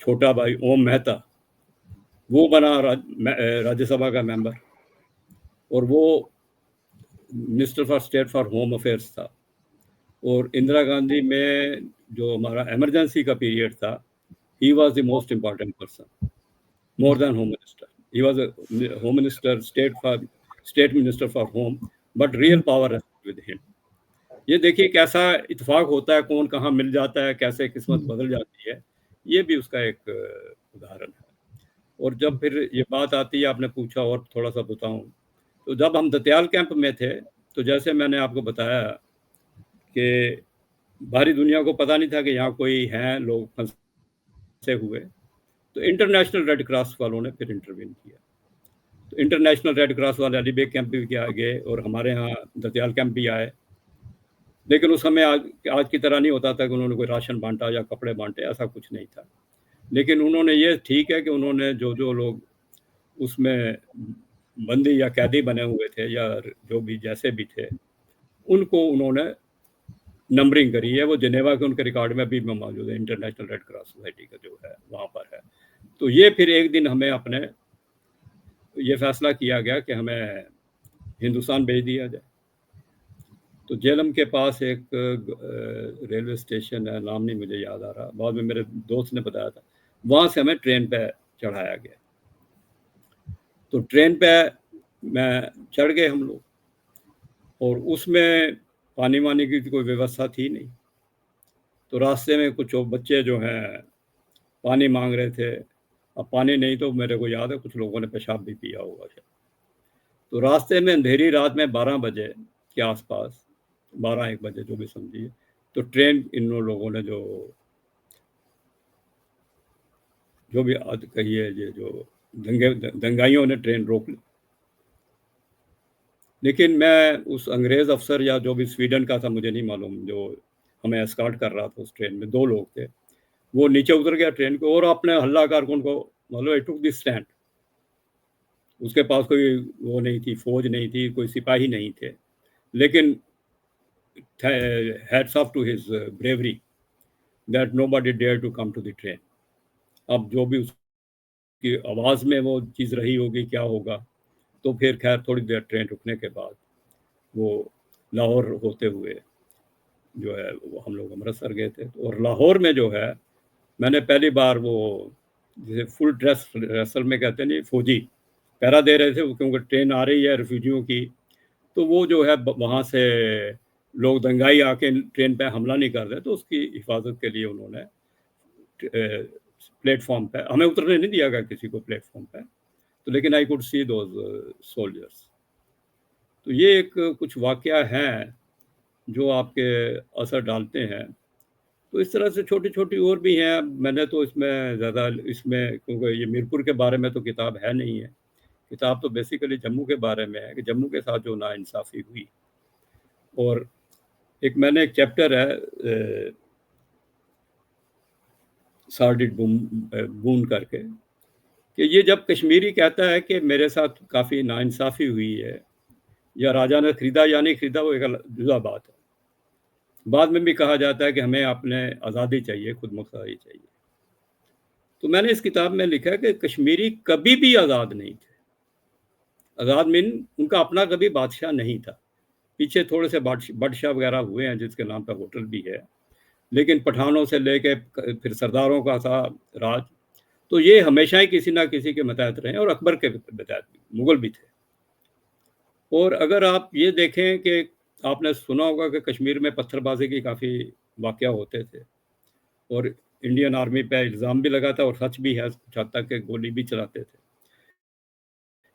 छोटा भाई ओम मेहता वो बना राज्यसभा का मेंबर। और वो minister for state for home affairs था। और इंदिरा गांधी में जो हमारा इमरजेंसी का पीरियड था, he was the most important person, more than home minister. He was a home minister, state minister for home, but real power with him. ये देखिए कैसा इत्तेफाक होता है, कौन कहाँ मिल जाता है, कैसे किस्मत बदल जाती है। ये भी उसका एक उदाहरण है। और जब फिर ये बात आती है, आपने पूछा और थोड़ा सा बताऊं, तो जब हम दतियाल कैंप में थे तो जैसे मैंने आपको बताया कि बाहरी दुनिया को पता नहीं था कि यहाँ कोई हैं लोग फंसे हुए। तो इंटरनेशनल रेड क्रॉस वालों ने फिर इंटरवीन किया। तो इंटरनेशनल रेड क्रॉस वाले अली बेग कैंप भी गए और हमारे यहाँ दतियाल कैंप भी आए। लेकिन उस समय आज की तरह नहीं होता था कि उन्होंने कोई राशन बांटा या कपड़े बांटे, ऐसा कुछ नहीं था। लेकिन उन्होंने ये ठीक है कि उन्होंने जो लोग उसमें बंदी या कैदी बने हुए थे या जो भी जैसे भी थे, उनको उन्होंने नंबरिंग करी है, वो जिनेवा के उनके रिकॉर्ड में भी मौजूद है, इंटरनेशनल रेड क्रॉस सोसाइटी का जो है वहाँ पर है। तो ये फिर एक दिन हमें अपने ये फैसला किया गया कि हमें हिंदुस्तान भेज दिया जाए। तो जेलम के पास एक रेलवे स्टेशन है, नाम नहीं मुझे याद आ रहा, बाद में मेरे दोस्त ने बताया था, वहाँ से हमें ट्रेन पे चढ़ाया गया। तो ट्रेन पे मैं चढ़ गए हम लोग, और उसमें पानी वानी की कोई व्यवस्था थी नहीं। तो रास्ते में कुछ बच्चे जो हैं पानी मांग रहे थे, अब पानी नहीं तो मेरे को याद है कुछ लोगों ने पेशाब भी पिया होगा शायद। तो रास्ते में अंधेरी रात में 12 बजे के आसपास, 12-1 बजे जो भी समझिए, तो ट्रेन इन लोगों ने जो भी कहिए ये जो दंगाइयों ने ट्रेन रोक ली। लेकिन मैं उस अंग्रेज अफसर या जो भी स्वीडन का था मुझे नहीं मालूम, जो हमें एस्कॉर्ट कर रहा था उस ट्रेन में 2 लोग थे, वो नीचे उतर गया ट्रेन को और अपने हल्लाकार को उनको मतलब आई टुक दिस स्टैंड। उसके पास कोई वो नहीं थी, फौज नहीं थी, कोई सिपाही नहीं थे, लेकिन hats off to his bravery that nobody dare to come to the train. अब जो भी उसकी आवाज़ में वो चीज़ रही होगी, क्या होगा। तो फिर खैर थोड़ी देर ट्रेन रुकने के बाद वो लाहौर होते हुए जो है वो हम लोग अमृतसर गए थे। और लाहौर में जो है मैंने पहली बार वो जैसे फुल ड्रेस असल में कहते नहीं, फौजी पहरा दे रहे थे क्योंकि ट्रेन आ रही है रेफ्यूजियों की। तो वो जो है वहाँ से लोग दंगाई आके ट्रेन पे हमला नहीं कर रहे, तो उसकी हिफाजत के लिए उन्होंने प्लेटफॉर्म पे हमें उतरने नहीं दिया गया किसी को प्लेटफॉर्म पे। तो लेकिन I could see those soldiers. तो ये एक कुछ वाकया हैं जो आपके असर डालते हैं। तो इस तरह से छोटी-छोटी और भी हैं। मैंने तो इसमें ज़्यादा इसमें क्योंकि ये मीरपुर के बारे में तो किताब है नहीं है। किताब तो बेसिकली जम्मू के बारे में है कि जम्मू के साथ जो नाइंसाफ़ी हुई। और एक मैंने एक चैप्टर है सार्डिड बून करके, कि ये जब कश्मीरी कहता है कि मेरे साथ काफ़ी नाइंसाफ़ी हुई है या राजा ने खरीदा या नहीं खरीदा, वो एक जुदा बात है। बाद में भी कहा जाता है कि हमें अपने आज़ादी चाहिए, खुद मुख्तारी चाहिए। तो मैंने इस किताब में लिखा है कि कश्मीरी कभी भी आज़ाद नहीं थे। आज़ाद मीन उनका अपना कभी बादशाह नहीं था। पीछे थोड़े से बादशाह वगैरह हुए हैं जिसके नाम पे होटल भी है, लेकिन पठानों से लेके फिर सरदारों का था राज। तो ये हमेशा ही किसी ना किसी के मतहत रहे और अकबर के मतहत मुगल भी थे। और अगर आप ये देखें कि आपने सुना होगा कि कश्मीर में पत्थरबाजी की काफ़ी वाकया होते थे और इंडियन आर्मी पे इल्ज़ाम भी लगा था और सच भी है कुछ हद तक, कि गोली भी चलाते थे।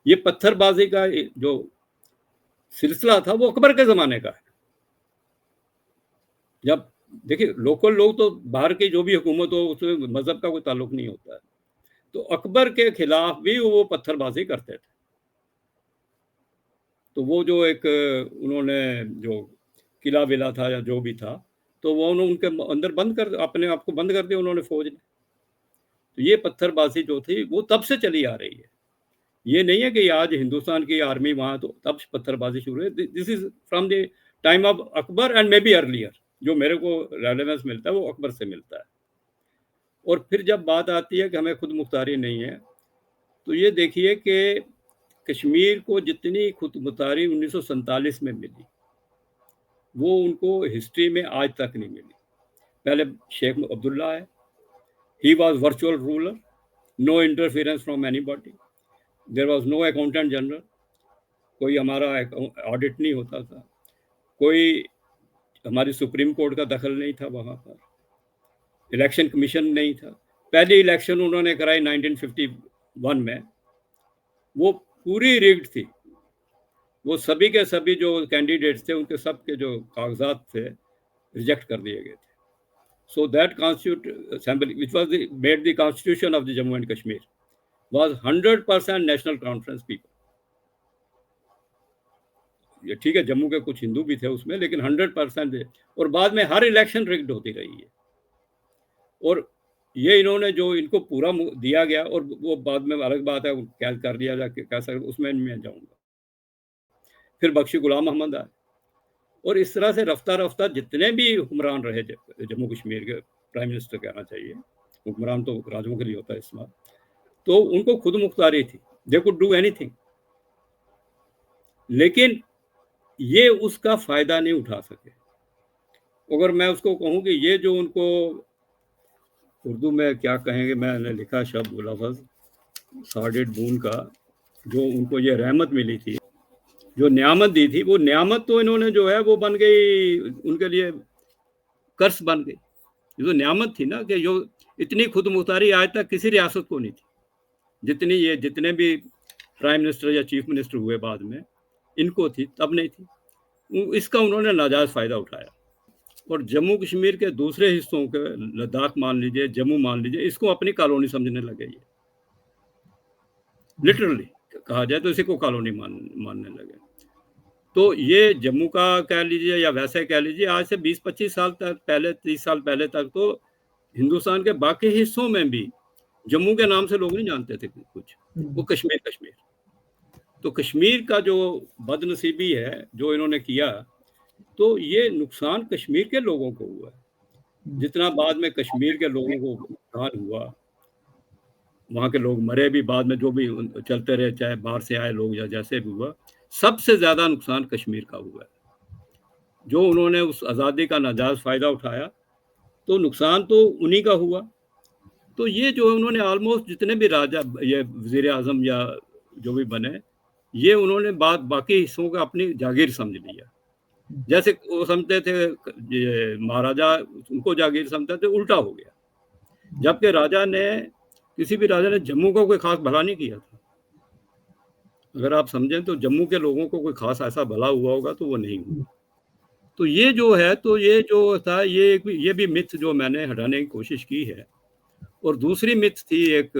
ये पत्थरबाजी का जो सिलसिला था वो अकबर के ज़माने का है। जब देखिए लोकल लोग तो बाहर की जो भी हुकूमत हो उसमें मज़हब का कोई ताल्लुक नहीं होता है। तो अकबर के खिलाफ भी वो पत्थरबाजी करते थे। तो वो जो एक उन्होंने जो किला विला था या जो भी था, तो वो उनके अंदर बंद कर अपने आप को बंद कर दिया उन्होंने फौज ने। तो ये पत्थरबाजी जो थी वो तब से चली आ रही है। ये नहीं है कि आज हिंदुस्तान की आर्मी वहाँ, तो तब पत्थरबाजी शुरू है। This is from the time of Akbar and may be earlier. जो मेरे को रेलेवेंस मिलता है वो अकबर से मिलता है। और फिर जब बात आती है कि हमें खुद मुख्तारी नहीं है, तो ये देखिए कि कश्मीर को जितनी खुद मुख्तारी 1947 में मिली, वो उनको हिस्ट्री में आज तक नहीं मिली। पहले शेख अब्दुल्ला है, he was virtual ruler, no interference from anybody, there was no accountant general, कोई हमारा ऑडिट नहीं होता था, कोई हमारी सुप्रीम कोर्ट का दखल नहीं था वहाँ पर, इलेक्शन कमीशन नहीं था। पहली इलेक्शन उन्होंने कराई 1951 में, वो पूरी रिग्ड थी। वो सभी के सभी जो कैंडिडेट्स थे उनके सब के जो कागजात थे रिजेक्ट कर दिए गए थे। So that constitute assembly, which was made the constitution of the Jammu and Kashmir, was 100% national conference people. ये ठीक है, जम्मू के कुछ हिंदू भी थे उसमें, लेकिन 100% थे। और बाद में हर इलेक्शन रिग्ड होती रही है। और ये इन्होंने जो इनको पूरा दिया गया, और वो बाद में अलग बात है क्या कर दिया जाए कैसा, उसमें मैं जाऊंगा। फिर बख्शी गुलाम मोहम्मद आए, और इस तरह से रफ्ता रफ्ता जितने भी हुक्मरान रहे जम्मू कश्मीर के, प्राइम मिनिस्टर कहना चाहिए, हुक्मरान तो राजाओं के लिए होता है इस्तेमाल, तो उनको खुद मुख्तारी थी, दे कुड डू एनीथिंग, लेकिन ये उसका फायदा नहीं उठा सके। अगर मैं उसको कहूँ कि ये जो उनको उर्दू में क्या कहेंगे, मैंने लिखा शब्द लफ्ज़ सार्डेड बून का, जो उनको ये रहमत मिली थी, जो नियामत दी थी, वो नियामत तो इन्होंने जो है वो बन गई उनके लिए कर्ज बन गई। ये जो नियामत थी ना, कि जो इतनी खुद मुख्तारी आज तक किसी रियासत को नहीं थी, जितनी ये जितने भी प्राइम मिनिस्टर या चीफ मिनिस्टर हुए बाद में, इनको थी, तब नहीं थी। इसका उन्होंने नाजायज फायदा उठाया। और जम्मू कश्मीर के दूसरे हिस्सों के, लद्दाख मान लीजिए, जम्मू मान लीजिए, इसको अपनी कॉलोनी समझने लगे। ये लिटरली कहा जाए तो इसी को कॉलोनी मानने लगे। तो ये जम्मू का कह लीजिए या वैसे कह लीजिए, आज से 20-25 साल तक पहले, 30 साल पहले तक तो हिंदुस्तान के बाकी हिस्सों में भी जम्मू के नाम से लोग नहीं जानते थे कुछ, वो कश्मीर। तो कश्मीर का जो बदनसीबी है जो इन्होंने किया, तो ये नुकसान कश्मीर के लोगों को हुआ। जितना बाद में कश्मीर के लोगों को नुकसान हुआ, वहाँ के लोग मरे भी बाद में, जो भी चलते रहे, चाहे बाहर से आए लोग या जैसे भी हुआ, सबसे ज़्यादा नुकसान कश्मीर का हुआ है। जो उन्होंने उस आज़ादी का नाजायज़ फ़ायदा उठाया, तो नुकसान तो उन्हीं का हुआ। तो ये जो उन्होंने ऑलमोस्ट जितने भी राजा, ये वज़ीर आज़म या जो भी बने, ये उन्होंने बाकी हिस्सों का अपनी जागीर समझ लिया। जैसे वो समझते थे ये महाराजा उनको जागीर समझते थे, उल्टा हो गया। जबकि किसी भी राजा ने जम्मू को कोई खास भला नहीं किया था। अगर आप समझें तो जम्मू के लोगों को कोई खास ऐसा भला हुआ होगा तो वो नहीं हुआ। तो ये जो है, तो ये जो था, ये भी मिथ जो मैंने हटाने की कोशिश की है। और दूसरी मिथ थी एक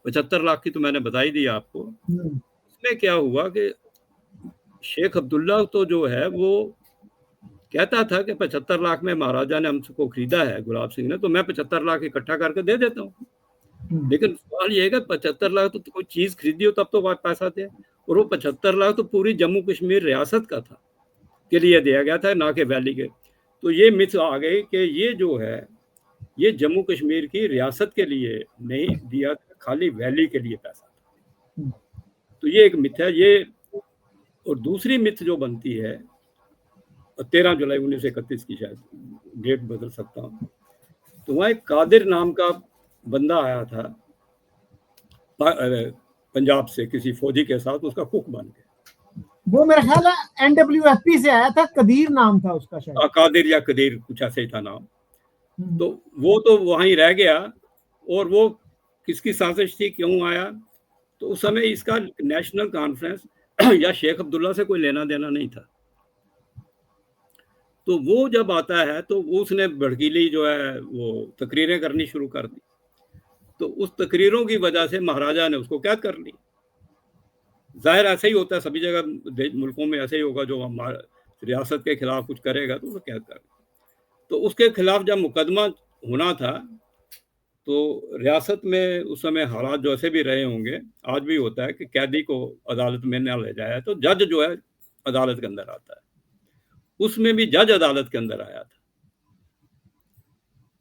75 लाख की, तो मैंने बताई दी आपको। उसमें क्या हुआ कि शेख अब्दुल्ला तो जो है वो कहता था कि 75 लाख में महाराजा ने हमको खरीदा है, गुलाब सिंह ने, तो मैं 75 लाख इकट्ठा करके दे देता हूँ। लेकिन सवाल ये है कि 75 लाख तो कोई चीज खरीदी हो तब तो पैसा थे, और वो 75 लाख तो पूरी जम्मू कश्मीर रियासत का था, के लिए दिया गया था, ना कि वैली के। तो ये मिथ आ गई कि ये जो है, ये जम्मू कश्मीर की रियासत के लिए नहीं दिया था, खाली वैली के लिए पैसा था। तो ये एक मिथ है ये। और दूसरी मिथ जो बनती है, 13 जुलाई 1931 की, शायद डेट बदल सकता हूँ, तो वहाँ एक कादिर नाम का बंदा आया था पंजाब से किसी फौजी के साथ, उसका कुक बन के। वो मेरा ख्याल है NWFP से आया था, कदीर नाम था उसका शायद, कादिर या कदीर कुछ ऐसे ही था नाम। तो वो तो वहीं रह गया। और वो किसकी साजिश थी, क्यों आया, तो उस समय इसका नेशनल कॉन्फ्रेंस या शेख अब्दुल्ला से कोई लेना देना नहीं था। तो वो जब आता है तो उसने भड़कीली जो है वो तकरीरें करनी शुरू कर दी। तो उस तकरीरों की वजह से महाराजा ने उसको कैद कर ली। जाहिर ऐसे ही होता है, सभी जगह मुल्कों में ऐसे ही होगा, जो रियासत के खिलाफ कुछ करेगा तो उसे कैद कर। तो उसके खिलाफ जब मुकदमा होना था, तो रियासत में उस समय हालात जो ऐसे भी रहे होंगे, आज भी होता है कि कैदी को अदालत में न ले जाया तो जज जो है अदालत के अंदर आता है। उसमें भी जज अदालत के अंदर आया था।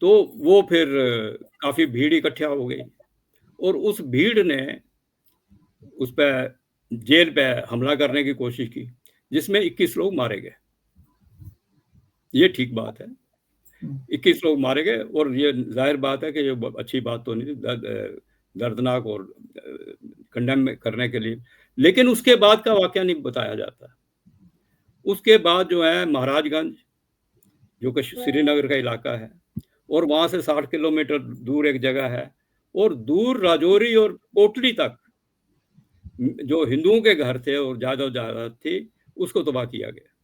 तो वो फिर काफी भीड़ इकट्ठा हो गई, और उस भीड़ ने उस पर जेल पे हमला करने की कोशिश की, जिसमें 21 लोग मारे गए। ये ठीक बात है, 21 लोग मारे गए। और ये जाहिर बात है कि ये अच्छी बात तो नहीं, दर्दनाक और कंडेम करने के लिए। लेकिन उसके बाद का वाकया नहीं बताया जाता। उसके बाद जो है महाराजगंज, जो कि श्रीनगर का इलाका है, और वहां से 60 किलोमीटर दूर एक जगह है, और दूर राजौरी और कोटली तक जो हिंदुओं के घर थे और जायदाद थी, उसको तबाह किया गया।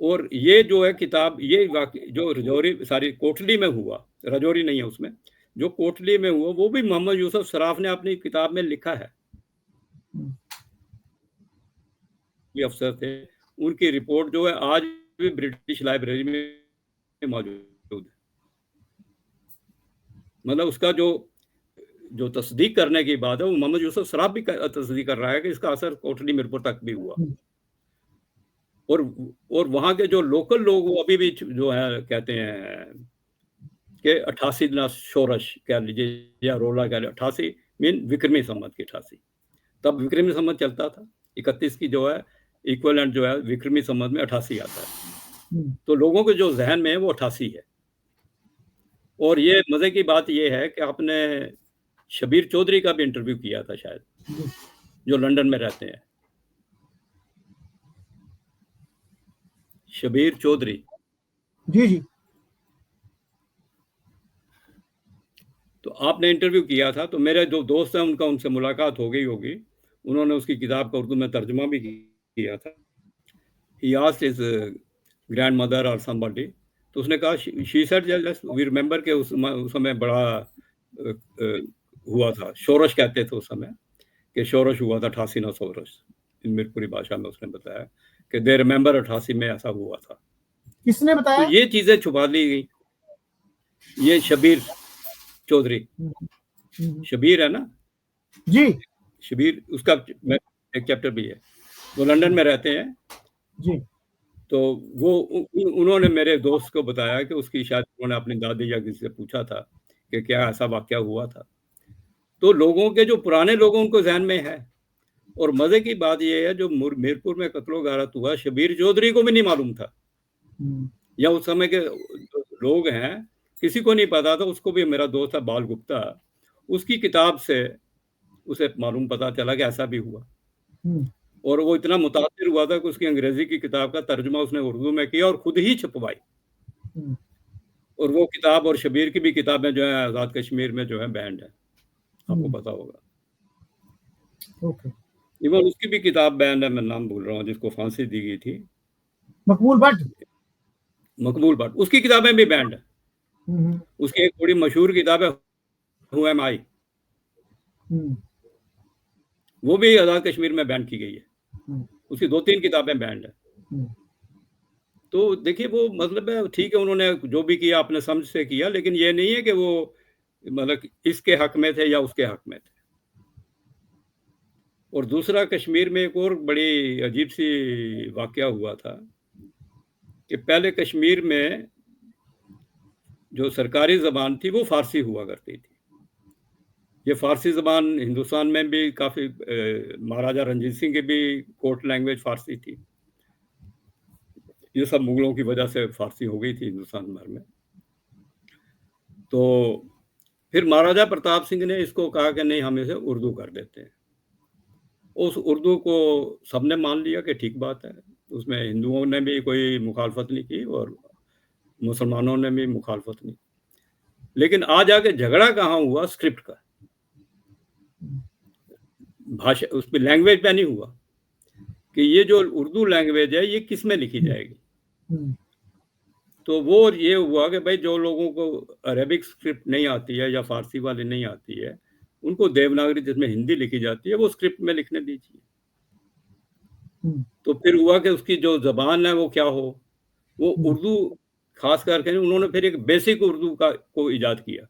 और ये जो है किताब, ये जो राजौरी, सारी कोटली में हुआ, राजौरी नहीं है उसमें, जो कोटली में हुआ, वो भी मोहम्मद यूसुफ सराफ ने अपनी किताब में लिखा है। ये अफसर थे, उनकी रिपोर्ट जो है आज भी ब्रिटिश लाइब्रेरी में मौजूद है। मतलब उसका जो तस्दीक करने की बात है, वो मोहम्मद यूसुफ सराफ भी तस्दीक कर रहा है कि इसका असर कोटली मिरपुर तक भी हुआ। और वहाँ के जो लोकल लोग वो अभी भी जो है कहते हैं कि 88 ना शोरश कह लीजिए या रोला कह लीजिए, 88 मीन विक्रमी संवत की 88, तब विक्रमी संवत चलता था। 31 की जो है इक्विवेलेंट जो है विक्रमी संवत में 88 आता है। तो लोगों के जो जहन में है वो 88 है। और ये मजे की बात ये है कि आपने शबीर चौधरी का भी इंटरव्यू किया था शायद, जो लंदन में रहते हैं, शबीर चौधरी। जी जी। तो आपने इंटरव्यू किया था, तो मेरे जो दोस्त हैं उनका उनसे मुलाकात हो गई होगी, उन्होंने उसकी किताब का उर्दू में तर्जुमा भी किया था। He asked his grandmother or somebody, तो उसने कहा she said just we remember कि उस समय बड़ा हुआ था, शोरश कहते थे उस समय, कि शोरश हुआ था 88 ना शोरश, इन मिरपुरी भाषा में उसने बताया कि दे रिमेंबर 88 में ऐसा हुआ था। किसने बताया? तो ये चीजें छुपा ली गई। ये शबीर चौधरी, शबीर है ना जी शबीर, उसका एक चैप्टर भी है, वो लंदन में रहते हैं जी। तो वो उन्होंने मेरे दोस्त को बताया कि उसकी शायद उन्होंने अपनी दादी या किसी से पूछा था कि क्या ऐसा वाकया हुआ था। तो लोगों के जो पुराने लोगों उनको जहन में है। और मजे की बात ये है, जो मीरपुर में कत्लो गारत हुआ, शबीर चौधरी को भी नहीं मालूम था, या उस समय के लोग हैं किसी को नहीं पता था। उसको भी, मेरा दोस्त था बाल गुप्ता, उसकी किताब से उसे मालूम पता चला कि ऐसा भी हुआ। और वो इतना मुतासिर हुआ था कि उसकी अंग्रेजी की किताब का तर्जुमा उसने उर्दू में किया और खुद ही छपवाई। और वो किताब और शबीर की भी किताबें जो है आज़ाद कश्मीर में जो है बैंड है, आपको पता होगा। ओके। इवन उसकी भी किताब बैंड है, मैं नाम भूल रहा हूँ, जिसको फांसी दी गई थी, मकबूल भट्ट। मकबूल भट्ट, उसकी किताबें भी बैंड है। उसकी एक बड़ी मशहूर किताब है हू एम आई, वो भी आज़ाद कश्मीर में बैन की गई है। उसकी 2-3 किताबें बैंड है। तो देखिए वो मतलब है, ठीक है, उन्होंने जो भी किया अपने समझ से किया, लेकिन ये नहीं है कि वो मतलब इसके हक में थे या उसके हक में थे। और दूसरा, कश्मीर में एक और बड़ी अजीब सी वाकया हुआ था कि पहले कश्मीर में जो सरकारी ज़बान थी वो फारसी हुआ करती थी। ये फारसी ज़बान हिंदुस्तान में भी काफ़ी, महाराजा रंजीत सिंह की भी कोर्ट लैंग्वेज फारसी थी। ये सब मुगलों की वजह से फारसी हो गई थी हिंदुस्तान भर में। तो फिर महाराजा प्रताप सिंह ने इसको कहा कि नहीं, हम इसे उर्दू कर देते हैं। उस उर्दू को सबने मान लिया कि ठीक बात है, उसमें हिंदुओं ने भी कोई मुखालफत नहीं की और मुसलमानों ने भी मुखालफत नहीं। लेकिन आज आके झगड़ा कहाँ हुआ? स्क्रिप्ट का, भाषा, उस पर लैंग्वेज पे नहीं हुआ कि ये जो उर्दू लैंग्वेज है ये किस में लिखी जाएगी। तो वो ये हुआ कि भाई जो लोगों को अरेबिक स्क्रिप्ट नहीं आती है या फारसी वाली नहीं आती है, उनको देवनागरी जिसमें हिंदी लिखी जाती है वो स्क्रिप्ट में लिखने दीजिए। तो फिर हुआ कि उसकी जो जबान है वो क्या हो, वो उर्दू खास करके उन्होंने फिर एक बेसिक उर्दू को इजाद किया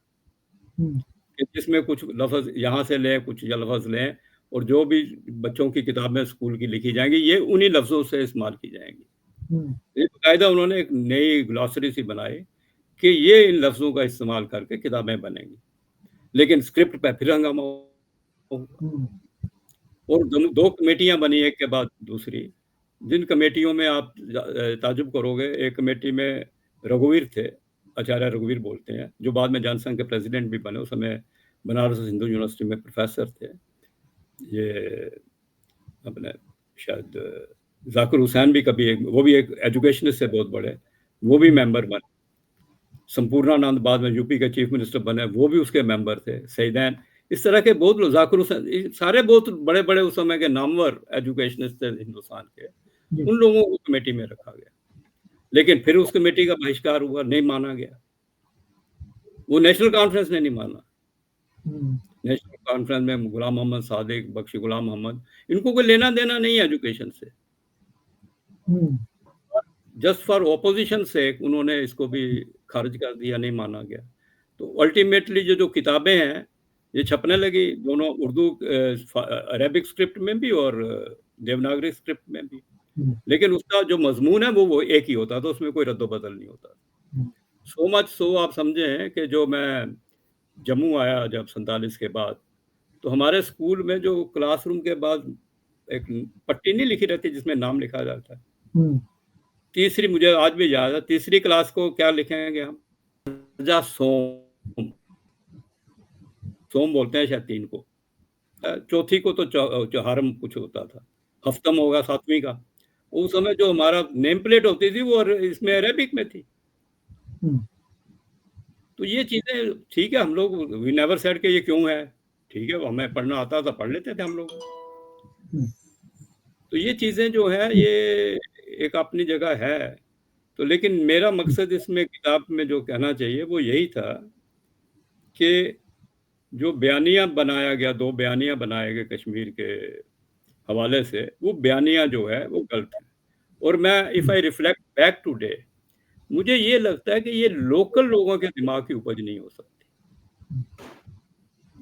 कि जिसमें कुछ लफ्ज़ यहाँ से लें, कुछ लफ्ज़ लें, और जो भी बच्चों की किताबें स्कूल की लिखी जाएंगी ये उन्हीं लफ्ज़ों से इस्तेमाल की जाएंगी। बाकायदा उन्होंने एक नई ग्लॉसरी सी बनाई कि ये इन लफ्ज़ों का इस्तेमाल करके किताबें बनेंगी, लेकिन स्क्रिप्ट पे फिर हंगामा होगा। और 2 कमेटियां बनी एक के बाद दूसरी, जिन कमेटियों में आप ताजुब करोगे। एक कमेटी में रघुवीर थे, आचार्य रघुवीर बोलते हैं, जो बाद में जनसंघ के प्रेसिडेंट भी बने, उस समय बनारस हिंदू यूनिवर्सिटी में प्रोफेसर थे। ये अपने शायद जाकिर हुसैन भी कभी वो भी एक एजुकेशनिस्ट से बहुत बड़े, वो भी मेंबर बने। संपूर्णानंद बाद में यूपी के चीफ मिनिस्टर बने, वो भी उसके मेंबर थे। सईदैन, इस तरह के बहुत लोग, जाकिर हुसैन, सारे बहुत बड़े बड़े उस समय के नामवर एजुकेशनिस्ट थे हिंदुस्तान के, उन लोगों को कमेटी में रखा गया। लेकिन फिर उस कमेटी का बहिष्कार हुआ, नहीं माना गया। वो नेशनल कॉन्फ्रेंस ने नहीं माना। नेशनल कॉन्फ्रेंस में गुलाम मोहम्मद सादिक, बख्शी गुलाम मोहम्मद, इनको कोई लेना देना नहीं है एजुकेशन से। जस्ट फॉर ऑपोजिशन से उन्होंने इसको भी खारिज कर दिया, नहीं माना गया। तो अल्टीमेटली जो किताबें हैं ये छपने लगी, दोनों उर्दू अरेबिक स्क्रिप्ट में भी और देवनागरी स्क्रिप्ट में भी। लेकिन उसका जो मजमून है वो एक ही होता था, उसमें कोई रद्द-बदल नहीं होता। सो मच सो आप समझें कि जो मैं जम्मू आया जब 47 के बाद, तो हमारे स्कूल में जो क्लासरूम के बाद एक पट्टी नहीं लिखी रहती जिसमें नाम लिखा जाता है। तीसरी, मुझे आज भी याद है, तीसरी क्लास को क्या लिखेंगे हम? राजा सोम, सोम बोलते हैं शायद 3 को। चौथी को तो चौहारम कुछ होता था, हफ्तम होगा 7वीं का। उस समय जो हमारा नेम प्लेट होती थी वो इसमें अरेबिक में थी। तो ये चीजें ठीक है, हम लोग वी नेवर सेड कि ये क्यों है, ठीक है, हमें पढ़ना आता था, पढ़ लेते थे हम लोग। तो ये चीजें जो है ये एक अपनी जगह है। तो लेकिन मेरा मकसद इसमें किताब में जो कहना चाहिए वो यही था कि जो बयानिया बनाया गया, 2 बयानिया बनाए गए कश्मीर के हवाले से, वो बयानिया जो है वो गलत है। और मैं if I reflect back today, मुझे ये लगता है कि ये लोकल लोगों के दिमाग की उपज नहीं हो सकती।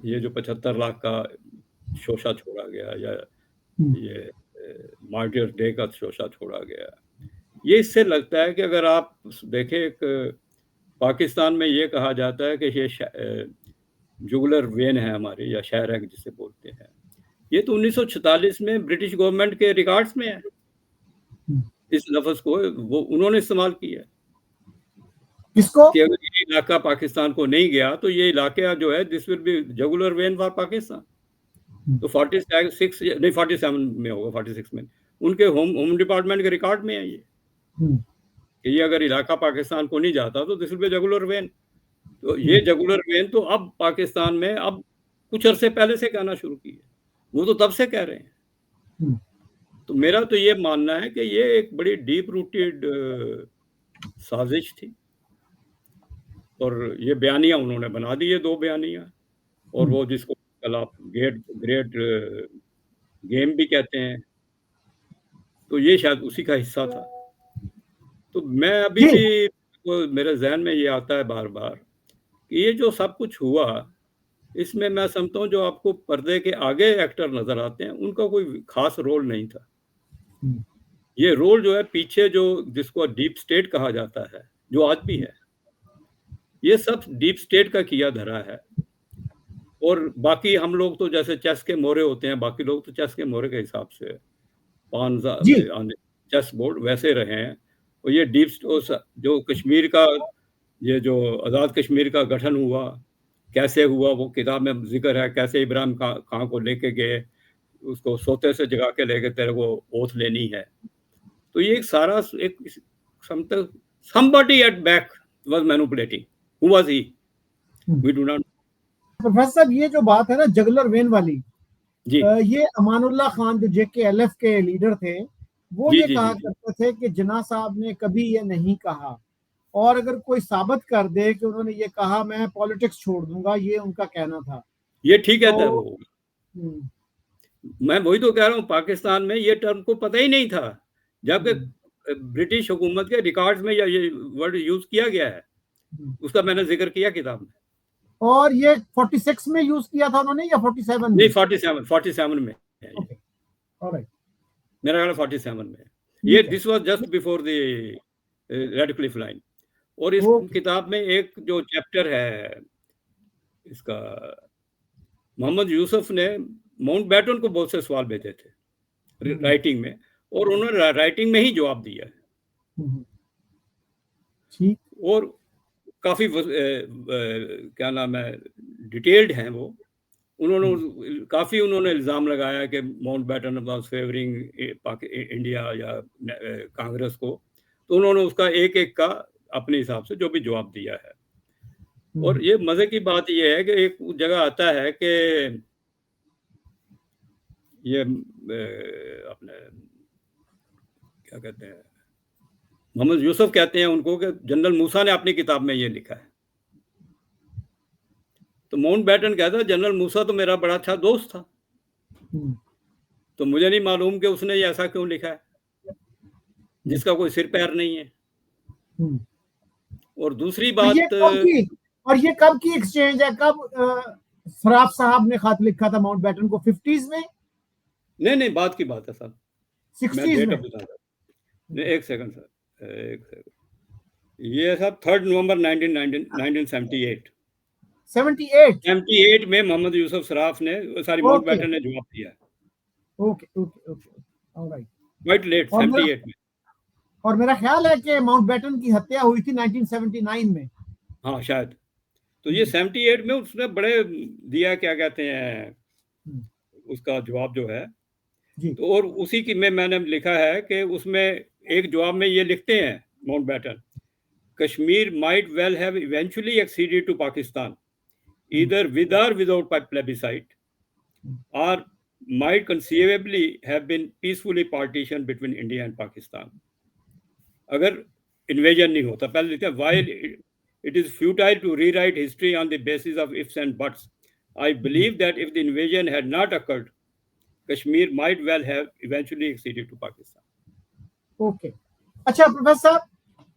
ये जो 75 लाख का शोषा छोड़ा गया या ये मार्टियर डे का शोषा छोड़ा गया, ये इससे लगता है कि अगर आप देखें, एक पाकिस्तान में ये कहा जाता है कि ये जुगुलर वेन है हमारी, या शहर है जिसे बोलते हैं, ये तो 1946 में ब्रिटिश गवर्नमेंट के रिकॉर्ड्स में है। इस लफ्ज को वो उन्होंने इस्तेमाल किया किसको कि अगर ये इलाका पाकिस्तान को नहीं गया तो ये इलाका जो है this will be jugular vein for Pakistan. तो 46 नहीं 47 में होगा, 46 में उनके होम डिपार्टमेंट के रिकॉर्ड में है ये कि ये अगर इलाका पाकिस्तान को नहीं जाता तो this will be jugular vein. तो ये जुगुलर वेन तो अब पाकिस्तान में अब कुछ अरसे पहले से कहना शुरू की है, वो तो तब से कह रहे हैं। तो मेरा तो ये मानना है कि ये एक बड़ी डीप रूटेड साजिश थी, और ये बयानिया उन्होंने बना दी है, 2 बयानिया, और वो जिसको कल आप ग्रेट गेम भी कहते हैं, तो ये शायद उसी का हिस्सा था। तो मैं अभी भी मेरे जहन में ये आता है बार बार कि ये जो सब कुछ हुआ, इसमें मैं समझता हूँ जो आपको पर्दे के आगे एक्टर नजर आते हैं उनका कोई खास रोल नहीं था। ये रोल जो है पीछे, जो जिसको डीप स्टेट कहा जाता है, जो आज भी है, ये सब डीप स्टेट का किया धरा है। और बाकी हम लोग तो जैसे चेस के मोरे होते हैं, बाकी लोग तो चेस के मोरे के हिसाब से चेस बोर्ड वैसे रहे हैं। और ये डीप जो कश्मीर का, ये जो आज़ाद कश्मीर का गठन हुआ, कैसे हुआ, वो किताब में जिक्र है, कैसे इब्राहिम खां को लेके गए, उसको सोते से जगा के लेके तेरे को ओथ लेनी है। तो ये एक सारा एक somebody at back was manipulating. Who was he? We do not. Professor साहब, ये जो बात है ना जुगुलर वेन वाली, जी, ये अमानुल्लाह खान जो JKLF के लीडर थे, वो ये कहा करते थे कि जिन्ना साहब ने कभी ये नहीं कहा, और अगर कोई साबित कर दे कि उन्होंने ये कहा, मैं पॉलिटिक्स छोड़ दूंगा, ये उनका कहना था। ये ठीक है। तो मैं वही तो कह रहा हूँ, पाकिस्तान में ये टर्म को पता ही नहीं था, जबकि ब्रिटिश हुकूमत के रिकॉर्ड्स में ये वर्ड यूज किया गया है, उसका मैंने जिक्र किया किताब में। और ये 46 में यूज किया था उन्होंने या 47 में? नहीं, 47 में है ये। ऑलराइट, मेरा ख्याल 47 में ये, this was just before the red Cliff line. और इस किताब में एक जो चैप्टर है इसका, मोहम्मद यूसुफ ने माउंटबेटन को बहुत से सवाल भेजे थे राइटिंग में, और उन्होंने राइटिंग में ही जवाब दिया है। ठीक, और काफी क्या नाम है, डिटेल्ड हैं वो। उन्होंने इल्जाम लगाया कि माउंटबेटन वाज फेवरिंग इंडिया या कांग्रेस को, तो उन्होंने उसका एक एक का अपने हिसाब से जो भी जवाब दिया है। और ये मजे की बात ये है कि एक जगह आता है कि ये अपने क्या कहते हैं, मोहम्मद यूसुफ कहते हैं उनको कि जनरल मूसा ने अपनी किताब में ये लिखा है। तो माउंटबेटन कहता है जनरल मूसा तो मेरा बड़ा अच्छा दोस्त था, तो मुझे नहीं मालूम कि उसने ये ऐसा क्यों लिखा है जिसका कोई सिर पैर नहीं है। और दूसरी बात, और ये कब की एक्सचेंज है? कब सराफ साहब ने खत लिखा था माउंटबेटन को? 50s में? नहीं, बाद की बात है साहब, 60s में? नहीं, एक सेकंड सर, एक सेकंड। ये सब 3 नवंबर 1978 78 में मोहम्मद यूसुफ सराफ ने, सॉरी, माउंटबेटन ने जवाब दिया। Okay okay okay, all right. Quite late, 78 में। और मेरा ख्याल है कि माउंटबेटन की हत्या हुई थी 1979 में। हाँ शायद। तो ये 78 में उसने बड़े दिया, क्या कहते हैं, उसका जवाब जो है जी। तो, और उसी की में मैंने लिखा है कि उसमें एक जवाब में ये लिखते हैं Mountbatten, Kashmir might well have eventually acceded to Pakistan, either with or without plebiscite, or might conceivably have been peacefully partitioned between India and Pakistan. अगर इन्वेजन नहीं होता, पहले लिखते हैं, while it is futile to rewrite history on the basis of ifs and buts, I believe that if the invasion had not occurred, Kashmir might well have eventually acceded to Pakistan. Okay, अच्छा professor,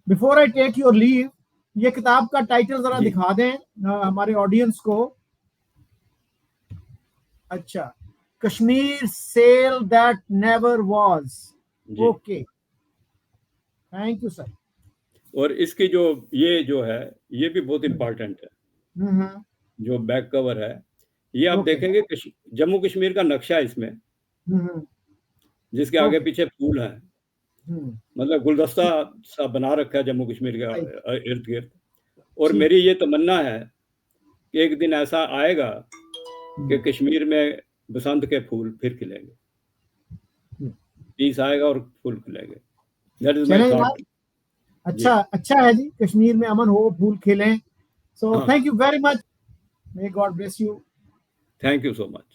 before I take your leave, ये किताब का title जरा दिखा दें हमारे audience को। अच्छा, Kashmir sale that never was. Okay, thank you sir. और इसकी जो ये जो है ये भी बहुत इंपॉर्टेंट है, जो बैक कवर है, ये आप देखेंगे जम्मू कश्मीर का नक्शा इसमें, जिसके आगे पीछे फूल हैं, मतलब गुलदस्ता सा बना रखा है जम्मू कश्मीर का इर्द गिर्द। और मेरी ये तमन्ना है कि एक दिन ऐसा आएगा कि कश्मीर में बसंत के फूल फिर खिलेंगे, पीस आएगा और फूल खिलेंगे। That is my thought. अच्छा है जी, कश्मीर में अमन हो, फूल खिलें। So thank you very much, may God bless you. Thank you so much.